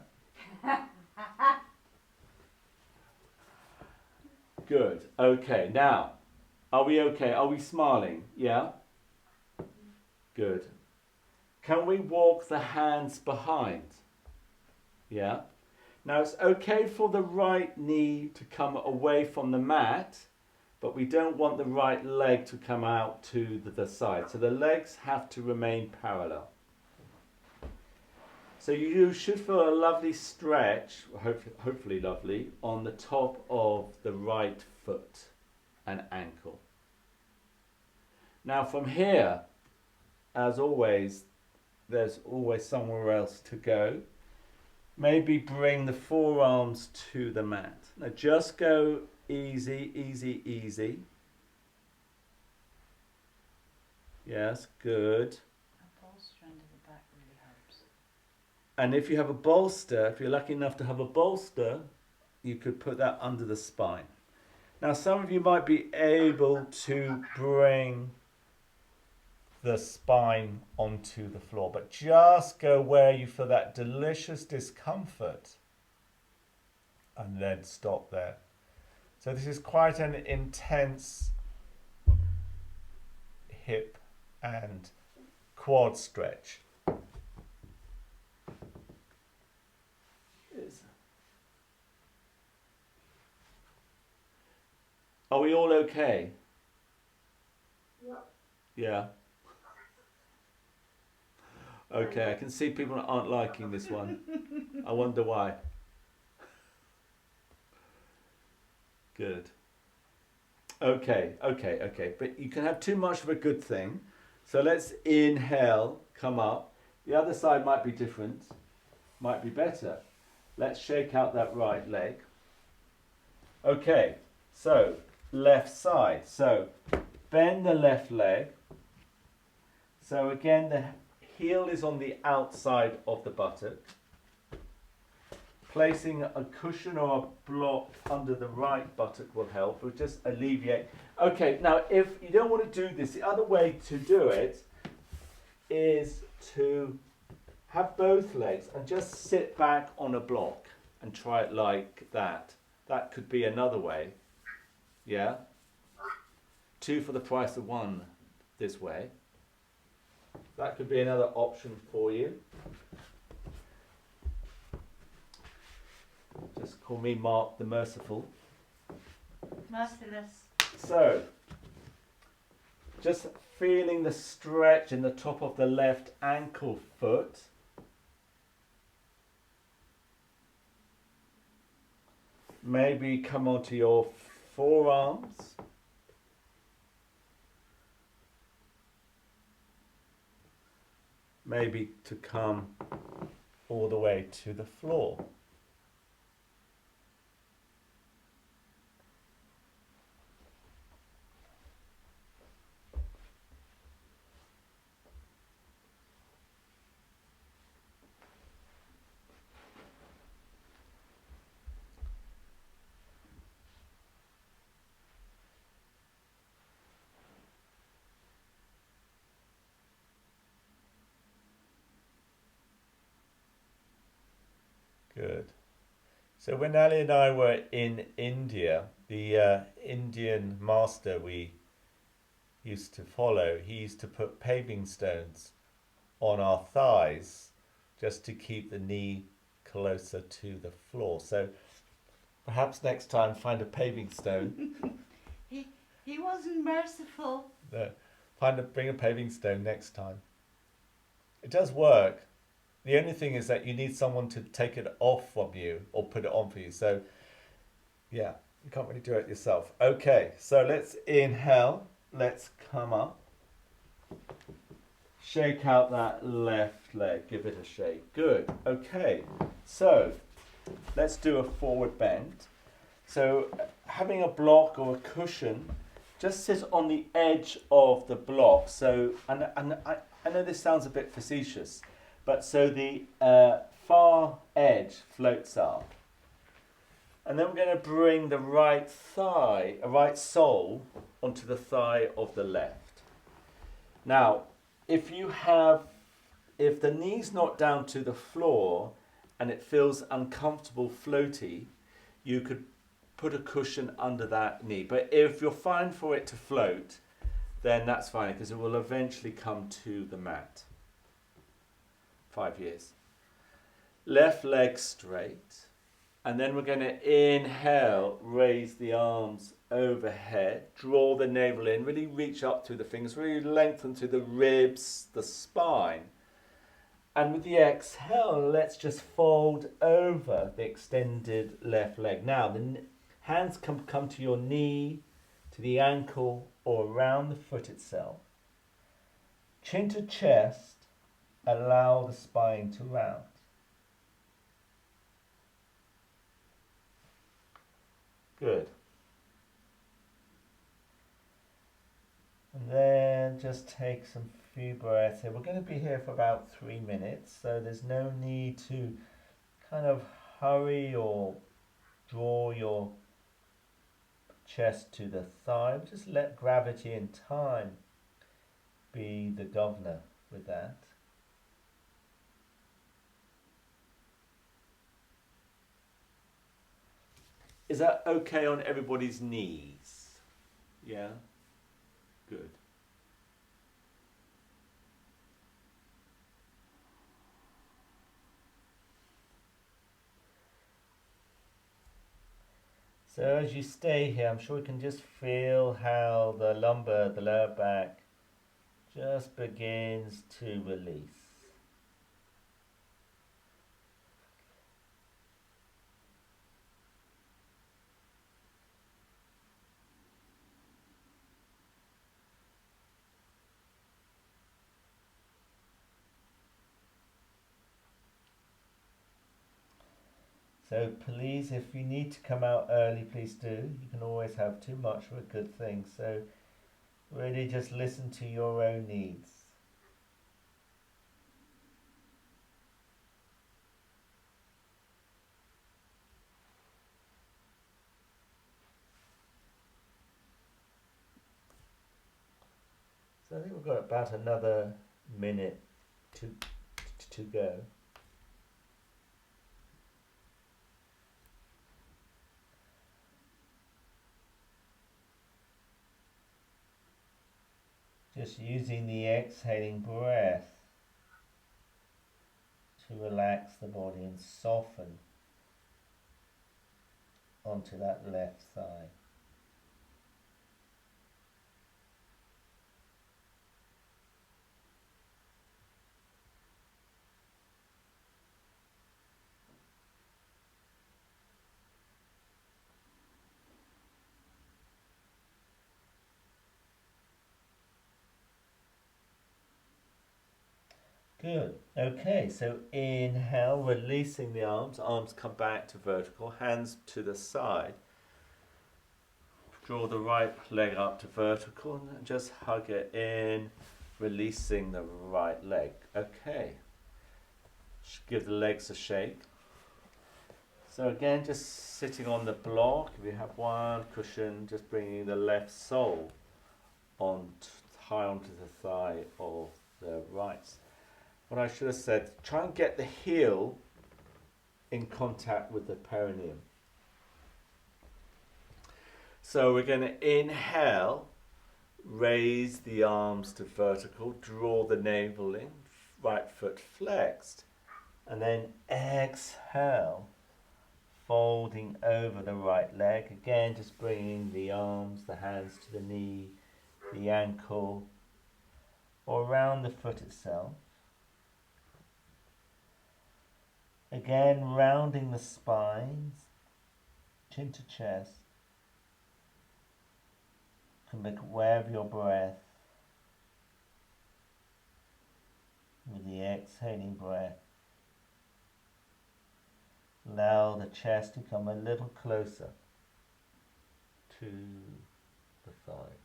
Good. Okay, now, are we okay? Are we smiling? Yeah? Good. Can we walk the hands behind? Yeah? Now, it's okay for the right knee to come away from the mat, but we don't want the right leg to come out to the side. So the legs have to remain parallel. So you should feel a lovely stretch, hopefully lovely, on the top of the right foot and ankle. Now from here, as always, there's always somewhere else to go. Maybe bring the forearms to the mat. Now just go easy, easy, easy. Yes, good. And if you have a bolster, if you're lucky enough to have a bolster, you could put that under the spine. Now, some of you might be able to bring the spine onto the floor, but just go where you feel that delicious discomfort and then stop there. So this is quite an intense hip and quad stretch. Are we all okay? Yeah. Okay, I can see people aren't liking this one. I wonder why. Good. Okay. But you can have too much of a good thing. So let's inhale, come up. The other side might be different, might be better. Let's shake out that right leg. Okay, so left side. So bend the left leg. So again, the heel is on the outside of the buttock. Placing a cushion or a block under the right buttock will help. We'll just alleviate. Okay, now if you don't want to do this, the other way to do it is to have both legs and just sit back on a block and try it like that. That could be another way. Yeah? 2 for the price of 1 this way. That could be another option for you. Just call me Mark the Merciful. Merciless. So, just feeling the stretch in the top of the left ankle foot. Maybe come onto your forearms. Maybe to come all the way to the floor. Good. So when Ali and I were in India, the Indian master we used to follow, he used to put paving stones on our thighs just to keep the knee closer to the floor. So perhaps next time find a paving stone. He wasn't merciful. No, bring a paving stone next time. It does work. The only thing is that you need someone to take it off from you or put it on for you. So, yeah, you can't really do it yourself. Okay, so let's inhale. Let's come up. Shake out that left leg. Give it a shake. Good. Okay, so let's do a forward bend. So having a block or a cushion, just sit on the edge of the block. So, and I know this sounds a bit facetious, but so the far edge floats up. And then we're going to bring the right sole onto the thigh of the left. Now, if the knee's not down to the floor and it feels uncomfortable, floaty, you could put a cushion under that knee. But if you're fine for it to float, then that's fine because it will eventually come to the mat. 5 years. Left leg straight. And then we're going to inhale, raise the arms overhead, draw the navel in, really reach up through the fingers, really lengthen through the ribs, the spine. And with the exhale, let's just fold over the extended left leg. Now, the hands come to your knee, to the ankle, or around the foot itself. Chin to chest, allow the spine to round. Good. And then just take some few breaths here. We're going to be here for about 3 minutes, so there's no need to kind of hurry or draw your chest to the thigh. Just let gravity and time be the governor with that. Is that okay on everybody's knees? Yeah? Good. So as you stay here, I'm sure you can just feel how the lumbar, the lower back, just begins to release. So please, if you need to come out early, please do. You can always have too much for a good thing. So really just listen to your own needs. So I think we've got about another minute to go. Just using the exhaling breath to relax the body and soften onto that left thigh. Good. Okay, so inhale, releasing the arms. Arms come back to vertical, hands to the side. Draw the right leg up to vertical and just hug it in, releasing the right leg. Okay. Give the legs a shake. So again, just sitting on the block. If you have one cushion, just bringing the left sole high onto the thigh of the right. What I should have said, try and get the heel in contact with the perineum. So we're going to inhale, raise the arms to vertical, draw the navel in, right foot flexed, and then exhale, folding over the right leg. Again, just bringing the arms, the hands to the knee, the ankle, or around the foot itself. Again, rounding the spine, chin to chest. You can make aware of your breath with the exhaling breath. Allow the chest to come a little closer to the thigh.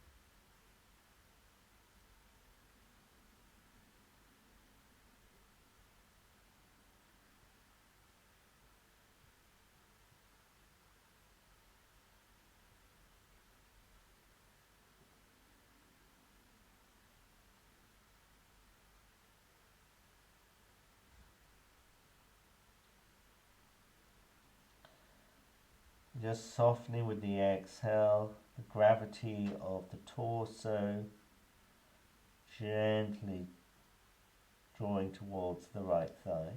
Just softening with the exhale, the gravity of the torso, gently drawing towards the right thigh.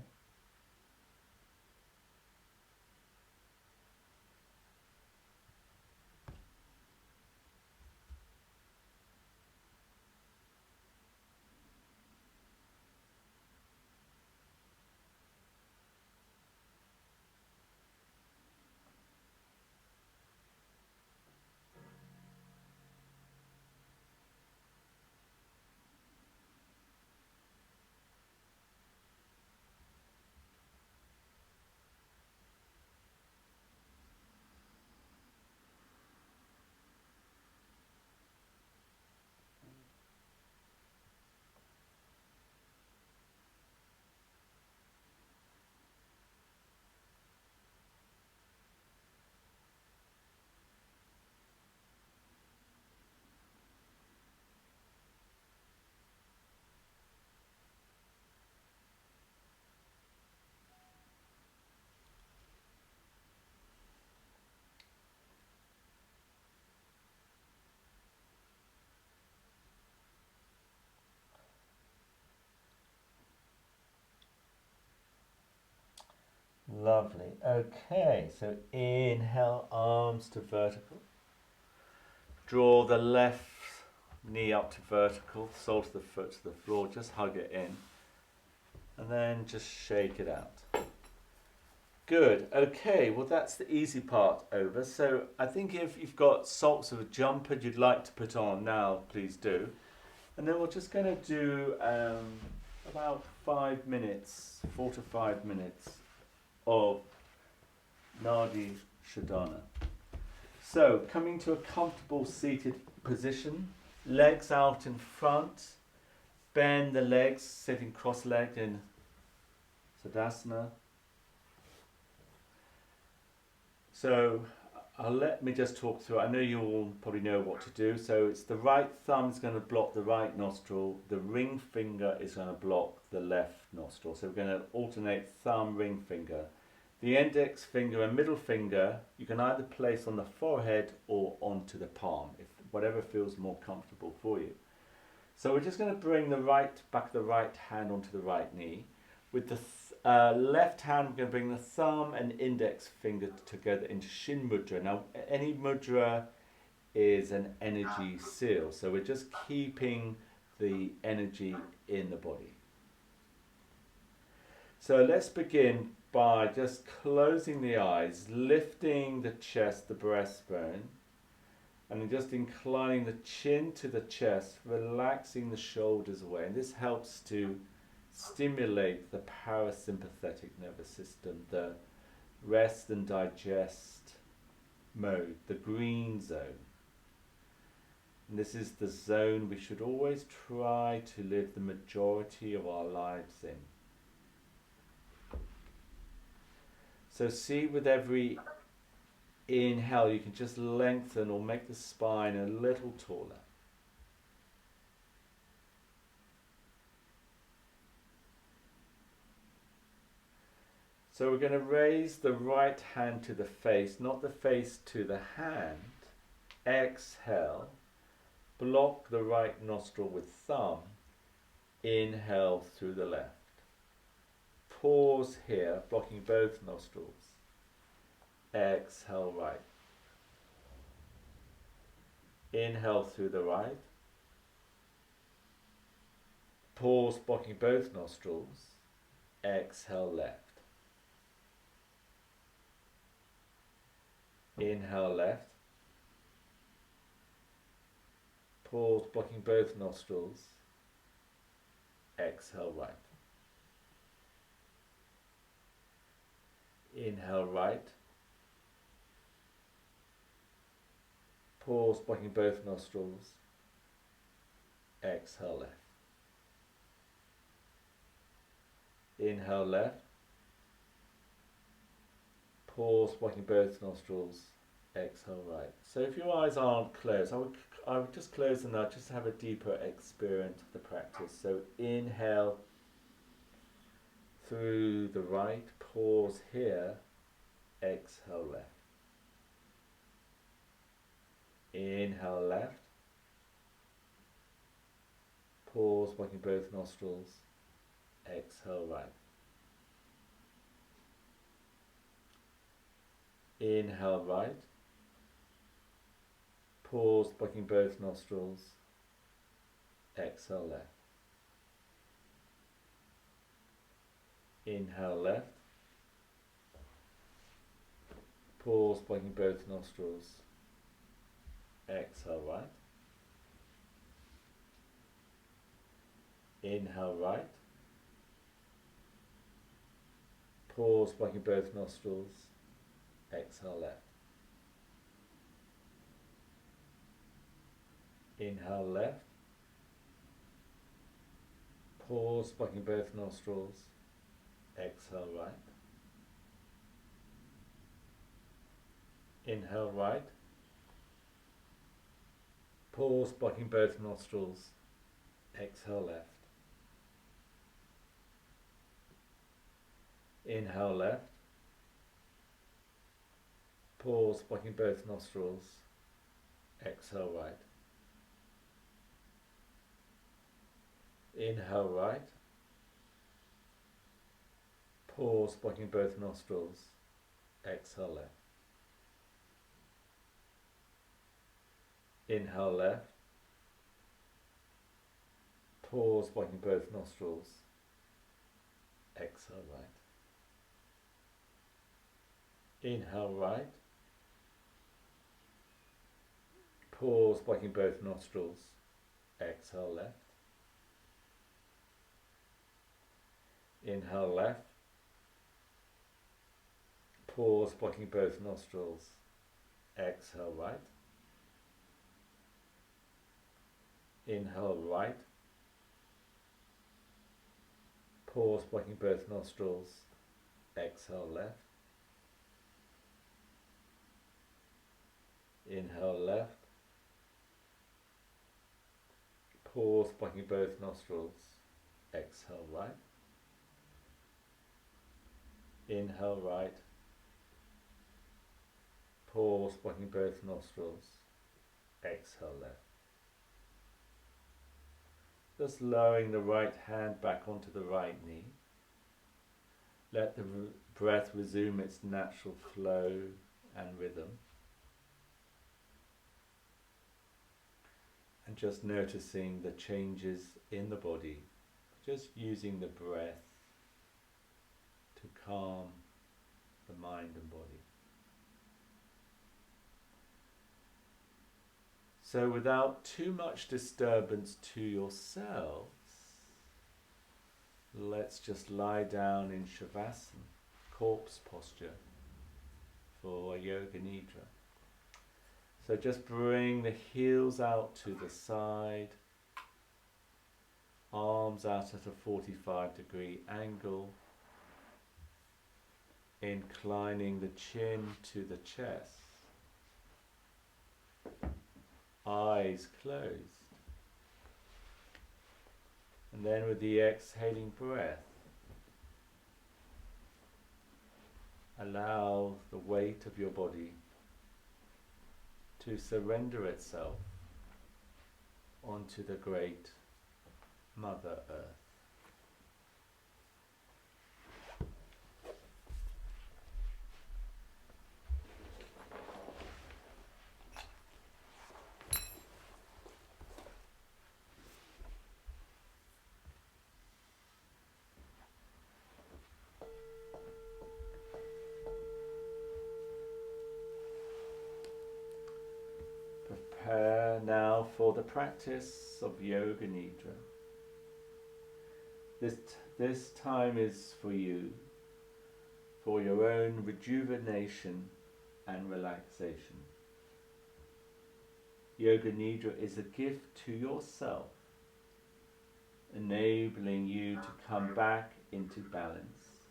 Lovely. Okay, so inhale, arms to vertical. Draw the left knee up to vertical, sole of the foot to the floor, just hug it in. And then just shake it out. Good. Okay, well that's the easy part over. So I think if you've got socks or a jumper you'd like to put on now, please do. And then we're just going to do about 5 minutes, 4 to 5 minutes of Nadi Shodhana. So coming to a comfortable seated position, legs out in front, bend the legs, sitting cross-legged in Tadasana. So let me just talk through. I know you all probably know what to do. So it's the right thumb is going to block the right nostril. The ring finger is going to block the left nostril. So we're going to alternate thumb, ring finger. The index finger and middle finger you can either place on the forehead or onto the palm, if whatever feels more comfortable for you. So we're just going to bring the back of the right hand onto the right knee. With the left hand, we're going to bring the thumb and index finger together into Shin Mudra. Now, any mudra is an energy seal, so we're just keeping the energy in the body. So let's begin by just closing the eyes, lifting the chest, the breastbone, and just inclining the chin to the chest, relaxing the shoulders away. And this helps to stimulate the parasympathetic nervous system, the rest and digest mode, the green zone. And this is the zone we should always try to live the majority of our lives in. So see, with every inhale you can just lengthen or make the spine a little taller. So we're going to raise the right hand to the face, not the face to the hand. Exhale, block the right nostril with thumb. Inhale through the left. Pause here, blocking both nostrils. Exhale right. Inhale through the right. Pause, blocking both nostrils. Exhale left. Inhale left. Pause, blocking both nostrils. Exhale right. Inhale right. Pause, blocking both nostrils. Exhale left. Inhale left. Pause, blocking both nostrils. Exhale right. So if your eyes aren't closed, I would just close them now, just to have a deeper experience of the practice. So inhale through the right, pause here, exhale left. Inhale left. Pause, working both nostrils. Exhale right. Inhale right. Pause, working both nostrils. Exhale left. Inhale left. Pause, working both nostrils. Exhale right. Inhale right. Pause, working both nostrils. Exhale left. Inhale left. Pause, working both nostrils. Exhale right. Inhale right. Pause, blocking both nostrils. Exhale left. Inhale left. Pause, blocking both nostrils. Exhale right. Inhale right. Pause, blocking both nostrils. Exhale left. Inhale left. Pause, blocking both nostrils. Exhale right. Inhale right. Pause, blocking both nostrils. Exhale left. Inhale left. Pause, blocking both nostrils. Exhale right. Inhale right. Pause, blocking both nostrils. Exhale left. Inhale left. Pause, blocking both nostrils. Exhale right. Inhale right. Pause, blocking both nostrils. Exhale left. Just lowering the right hand back onto the right knee. Let the breath resume its natural flow and rhythm. And just noticing the changes in the body, just using the breath to calm the mind and body. So without too much disturbance to yourselves, let's just lie down in Shavasana, corpse posture for Yoga Nidra. So just bring the heels out to the side, arms out at a 45-degree angle, inclining the chin to the chest, eyes closed. And then with the exhaling breath, allow the weight of your body to surrender itself onto the great Mother Earth. Prepare now for the practice of Yoga Nidra. This time is for you, for your own rejuvenation and relaxation. Yoga Nidra is a gift to yourself, enabling you to come back into balance.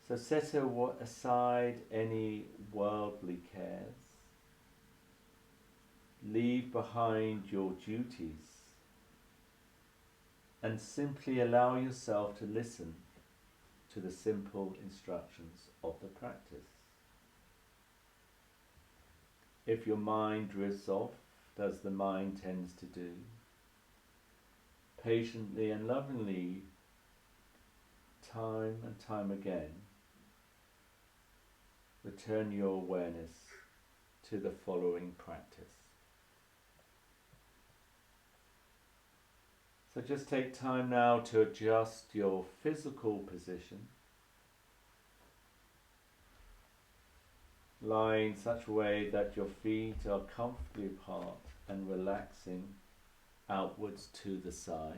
So set aside any worldly cares. Leave behind your duties and simply allow yourself to listen to the simple instructions of the practice. If your mind drifts off, as the mind tends to do, patiently and lovingly, time and time again, return your awareness to the following practice. So just take time now to adjust your physical position, lying in such a way that your feet are comfortably apart and relaxing outwards to the sides.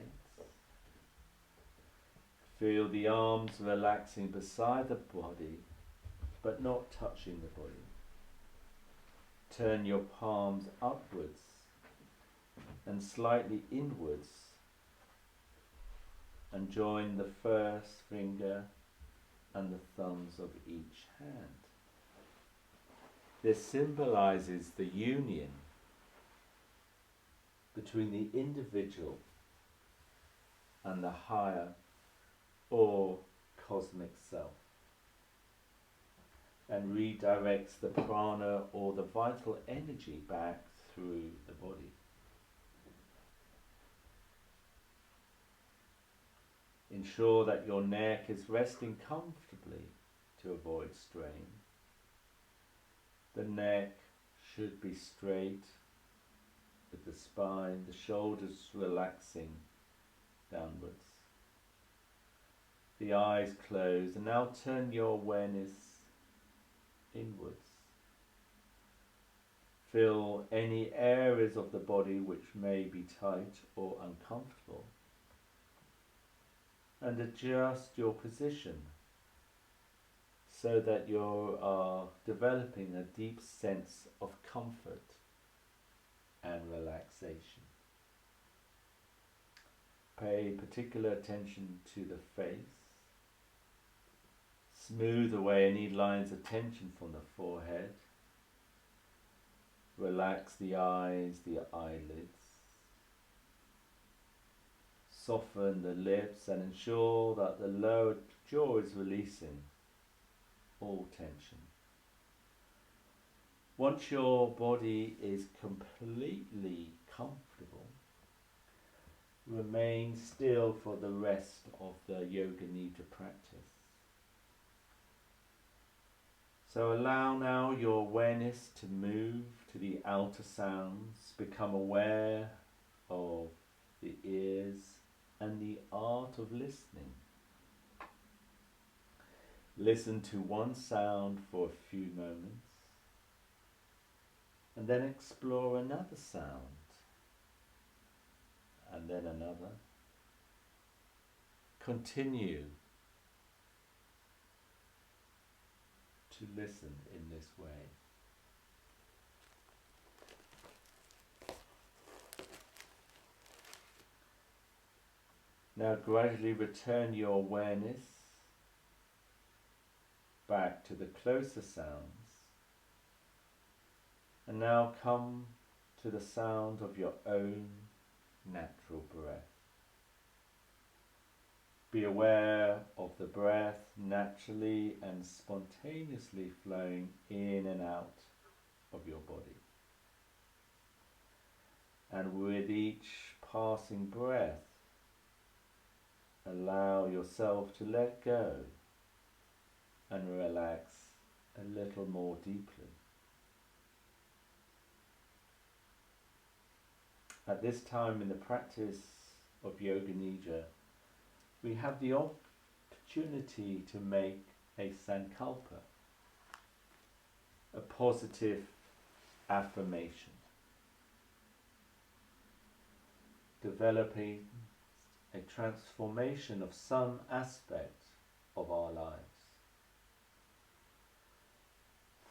Feel the arms relaxing beside the body, but not touching the body. Turn your palms upwards and slightly inwards and join the first finger and the thumbs of each hand. This symbolizes the union between the individual and the higher or cosmic self, and redirects the prana or the vital energy back through the body. Ensure that your neck is resting comfortably to avoid strain. The neck should be straight with the spine, the shoulders relaxing downwards. The eyes closed, and now turn your awareness inwards. Feel any areas of the body which may be tight or uncomfortable, and adjust your position so that you are developing a deep sense of comfort and relaxation. Pay particular attention to the face. Smooth away any lines of tension from the forehead. Relax the eyes, the eyelids. Soften the lips and ensure that the lower jaw is releasing all tension. Once your body is completely comfortable, remain still for the rest of the Yoga Nidra practice. So allow now your awareness to move to the outer sounds. Become aware of the ears and the art of listening. Listen to one sound for a few moments, and then explore another sound, and then another. Continue to listen in this way. Now gradually return your awareness back to the closer sounds, and now come to the sound of your own natural breath. Be aware of the breath naturally and spontaneously flowing in and out of your body. And with each passing breath, allow yourself to let go and relax a little more deeply. At this time in the practice of Yoga Nidra, we have the opportunity to make a sankalpa, a positive affirmation, developing a transformation of some aspect of our lives.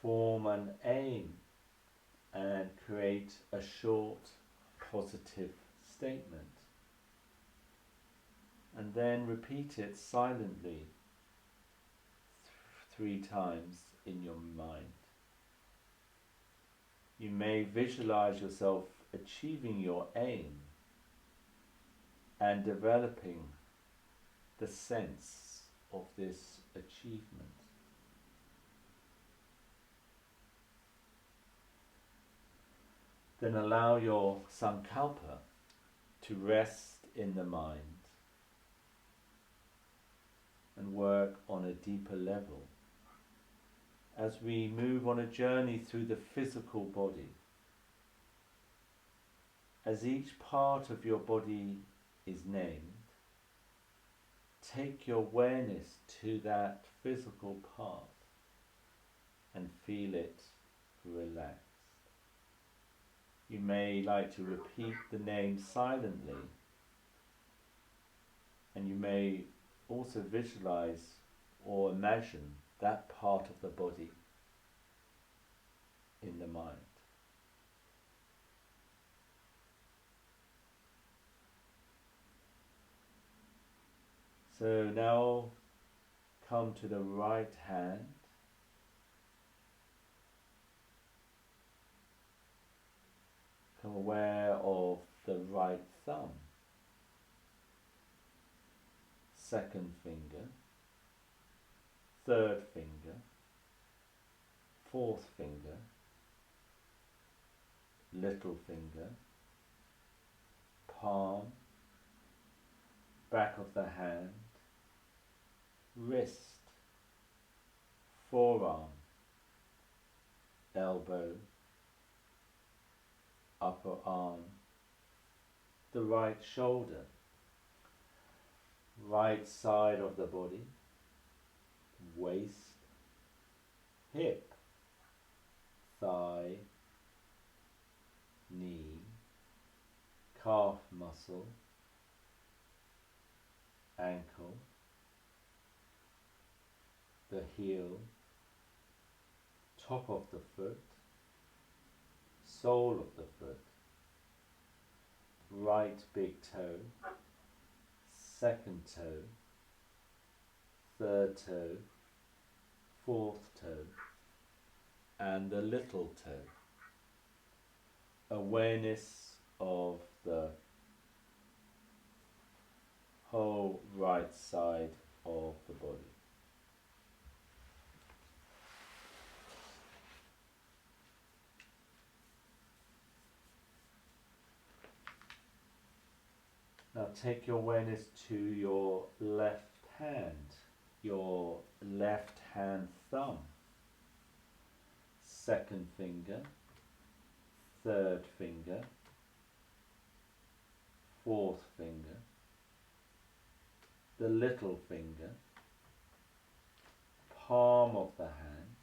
Form an aim and create a short positive statement, and then repeat it silently 3 times in your mind. You may visualize yourself achieving your aim and developing the sense of this achievement. Then allow your sankalpa to rest in the mind and work on a deeper level. As we move on a journey through the physical body, as each part of your body is named, take your awareness to that physical part and feel it relaxed. You may like to repeat the name silently, and you may also visualize or imagine that part of the body in the mind. So now come to the right hand. Become aware of the right thumb, second finger, third finger, fourth finger, little finger, palm, back of the hand, wrist, forearm, elbow, upper arm, the right shoulder, right side of the body, waist, hip, thigh, knee, calf muscle, ankle, the heel, top of the foot, sole of the foot, right big toe, second toe, third toe, fourth toe, and the little toe. Awareness of the whole right side of the body. Now take your awareness to your left hand, your left hand thumb, second finger, third finger, fourth finger, the little finger, palm of the hand,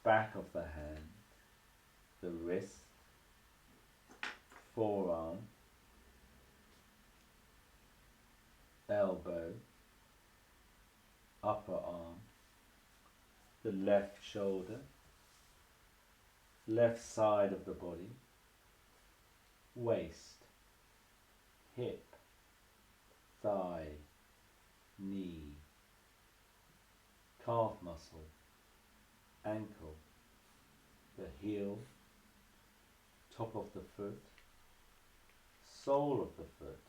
back of the hand, the wrist, forearm, elbow, upper arm, the left shoulder, left side of the body, waist, hip, thigh, knee, calf muscle, ankle, the heel, top of the foot, sole of the foot,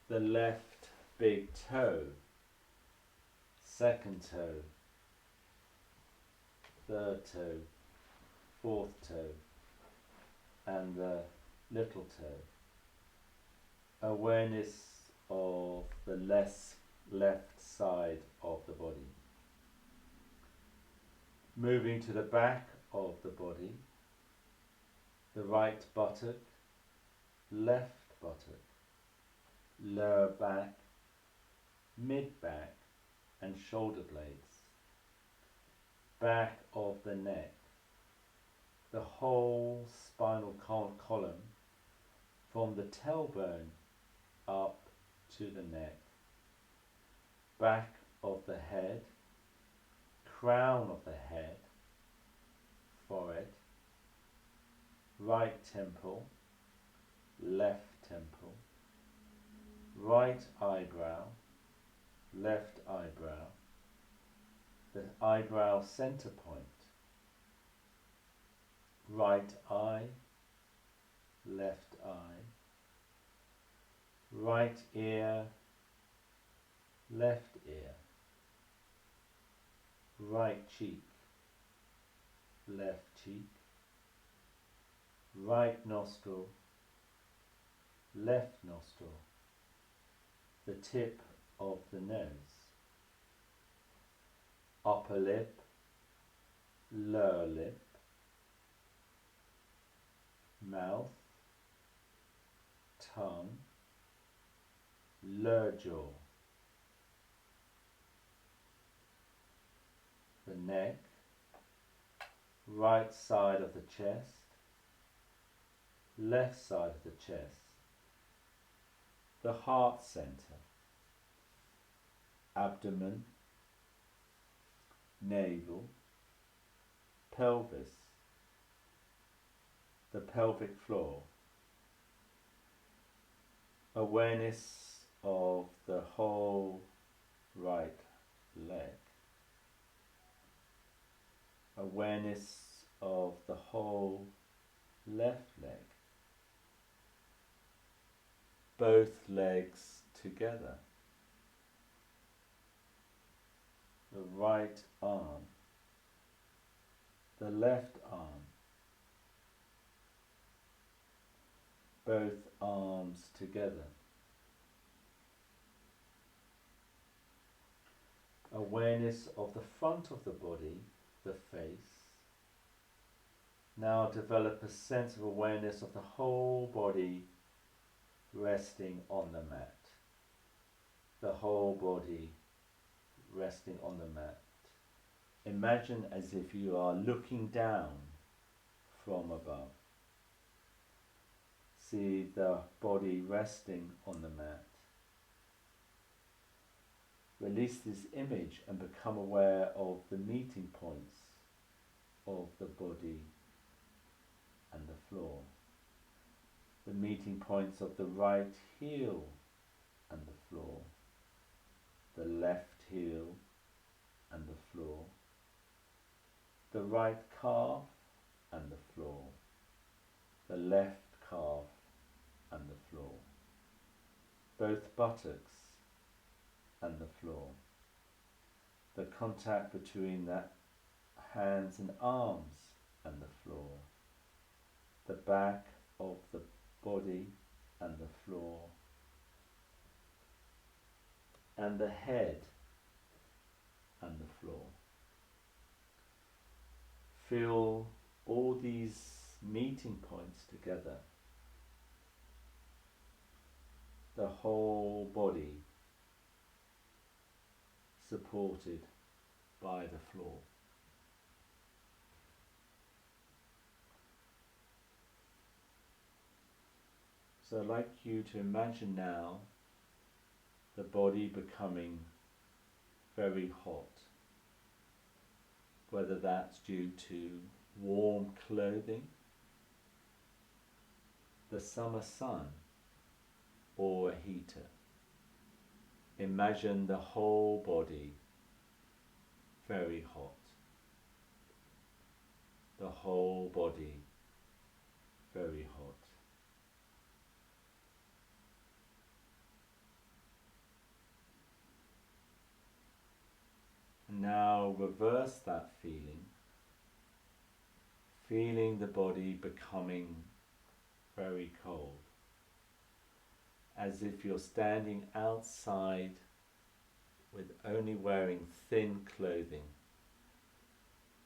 the left big toe, second toe, third toe, fourth toe, and the little toe. Awareness of the left side of the body. Moving to the back of the body, the right buttock, left buttock, lower back, mid back and shoulder blades, back of the neck, the whole spinal column from the tailbone up to the neck, back of the head, crown of the head, forehead, right temple, left temple, right eyebrow, left eyebrow, the eyebrow center point, right eye, left eye, right ear, left ear, right cheek, left cheek, right nostril, left nostril, the tip of the nose, upper lip, lower lip, mouth, tongue, lower jaw, the neck, right side of the chest, left side of the chest, the heart center, abdomen, navel, pelvis, the pelvic floor, awareness of the whole right leg, awareness of the whole left leg, both legs together, the right arm, the left arm, both arms together. Awareness of the front of the body, the face. Now develop a sense of awareness of the whole body resting on the mat. The whole body resting on the mat. Imagine as if you are looking down from above. See the body resting on the mat. Release this image and become aware of the meeting points of the body and the floor. The meeting points of the right heel and the floor. The left heel and the floor. The right calf and the floor. The left calf and the floor. Both buttocks and the floor. The contact between the hands and arms and the floor. The back of the body and the floor. And the head and the floor. Feel all these meeting points together. The whole body supported by the floor. So I'd like you to imagine now the body becoming very hot, whether that's due to warm clothing, the summer sun, or a heater. Imagine the whole body very hot. The whole body very hot. And now reverse that feeling, feeling the body becoming very cold, as if you're standing outside with only wearing thin clothing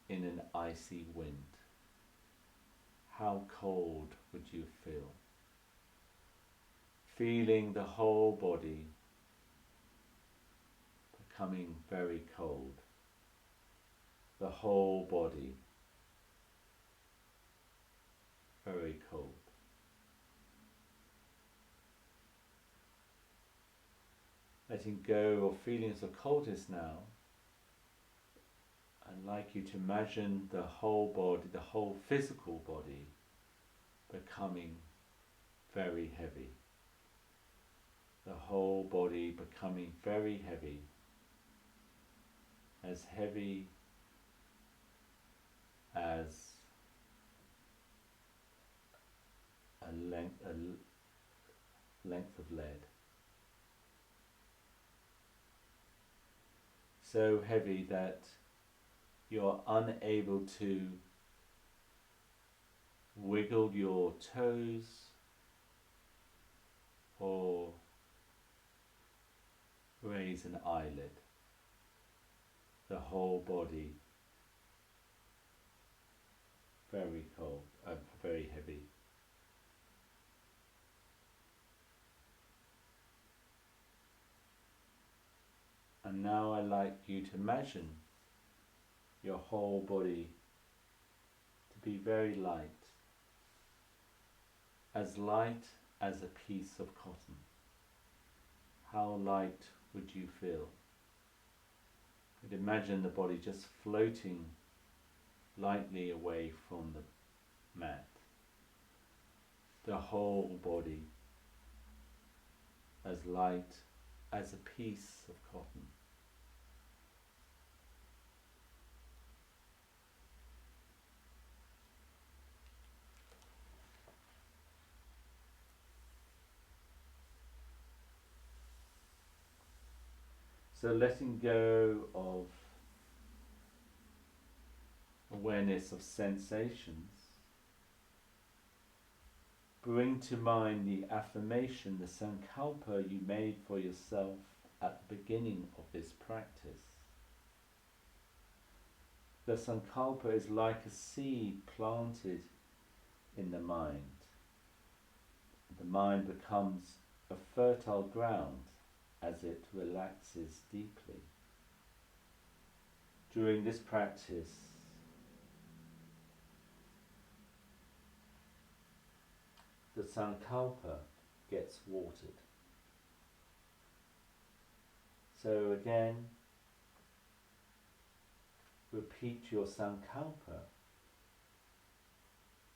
in an icy wind. How cold would you feel? Feeling the whole body becoming very cold. The whole body very cold. Letting go of feelings of coldness now, I'd like you to imagine the whole body, the whole physical body, becoming very heavy. The whole body becoming very heavy, as heavy as a length of lead. So heavy that you're unable to Wiggle your toes or raise an eyelid. The whole body very cold, very heavy. And now I like you to imagine your whole body to be very light as a piece of cotton. How light would you feel? You'd imagine the body just floating lightly away from the mat. The whole body as light as a piece of cotton. So letting go of awareness of sensations, bring to mind the affirmation, the sankalpa you made for yourself at the beginning of this practice. The sankalpa is like a seed planted in the mind. The mind becomes a fertile ground as it relaxes deeply. During this practice, the sankalpa gets watered. So again, repeat your sankalpa,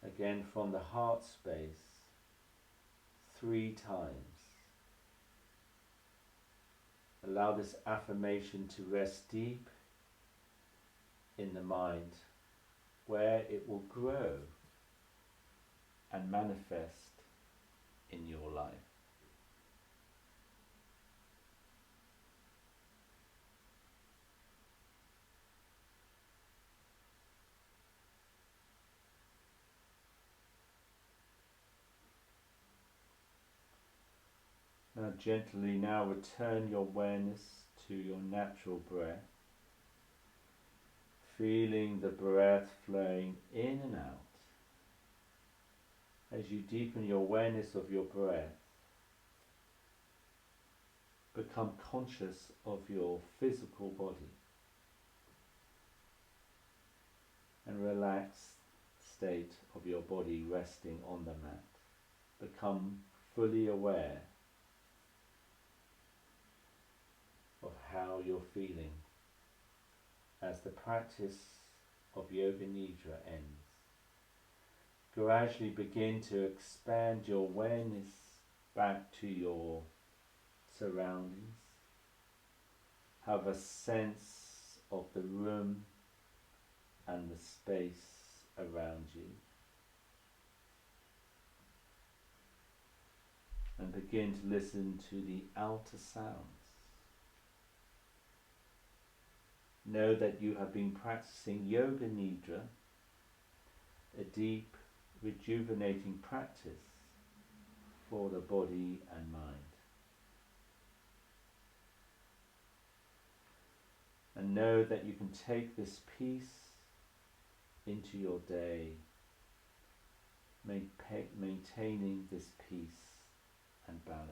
again from the heart space, 3 times. Allow this affirmation to rest deep in the mind, where it will grow and manifest in your life. Now gently return your awareness to your natural breath, feeling the breath flowing in and out. As you deepen your awareness of your breath, become conscious of your physical body and relaxed state of your body resting on the mat. Become fully aware of how you're feeling as the practice of Yoga Nidra ends. Gradually begin to expand your awareness back to your surroundings. Have a sense of the room and the space around you. And begin to listen to the outer sounds. Know that you have been practicing Yoga Nidra, a deep, rejuvenating practice for the body and mind. And know that you can take this peace into your day, maintaining this peace and balance.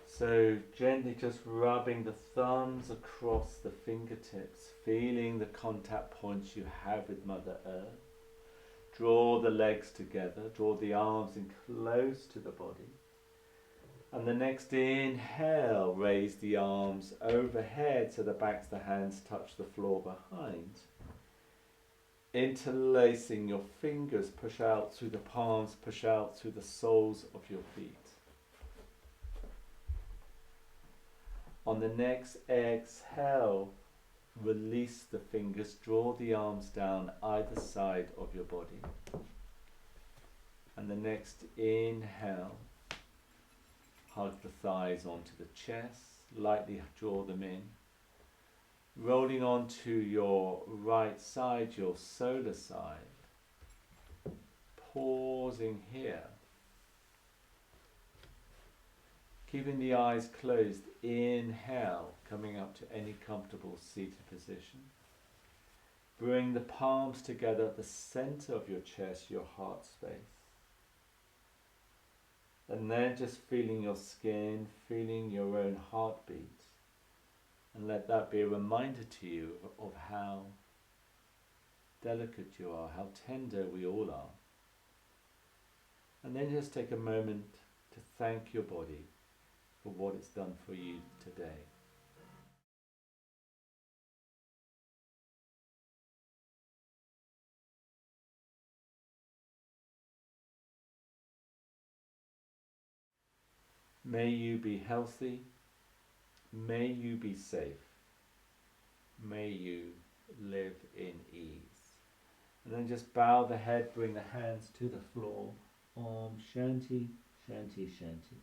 So gently just rubbing the thumbs across the fingertips, feeling the contact points you have with Mother Earth. Draw the legs together, draw the arms in close to the body. And the next inhale, raise the arms overhead so the backs of the hands touch the floor behind. Interlacing your fingers, push out through the palms, push out through the soles of your feet. On the next exhale, release the fingers, draw the arms down either side of your body. And the next inhale, hug the thighs onto the chest, lightly draw them in. Rolling onto your right side, your solar side. Pausing here. Keeping the eyes closed, inhale, coming up to any comfortable seated position. Bring the palms together at the center of your chest, your heart space. And then just feeling your skin, feeling your own heartbeat. And let that be a reminder to you of how delicate you are, how tender we all are. And then just take a moment to thank your body for what it's done for you today. May you be healthy. May you be safe. May you live in ease. And then just bow the head, bring the hands to the floor. Om Shanti, Shanti, Shanti.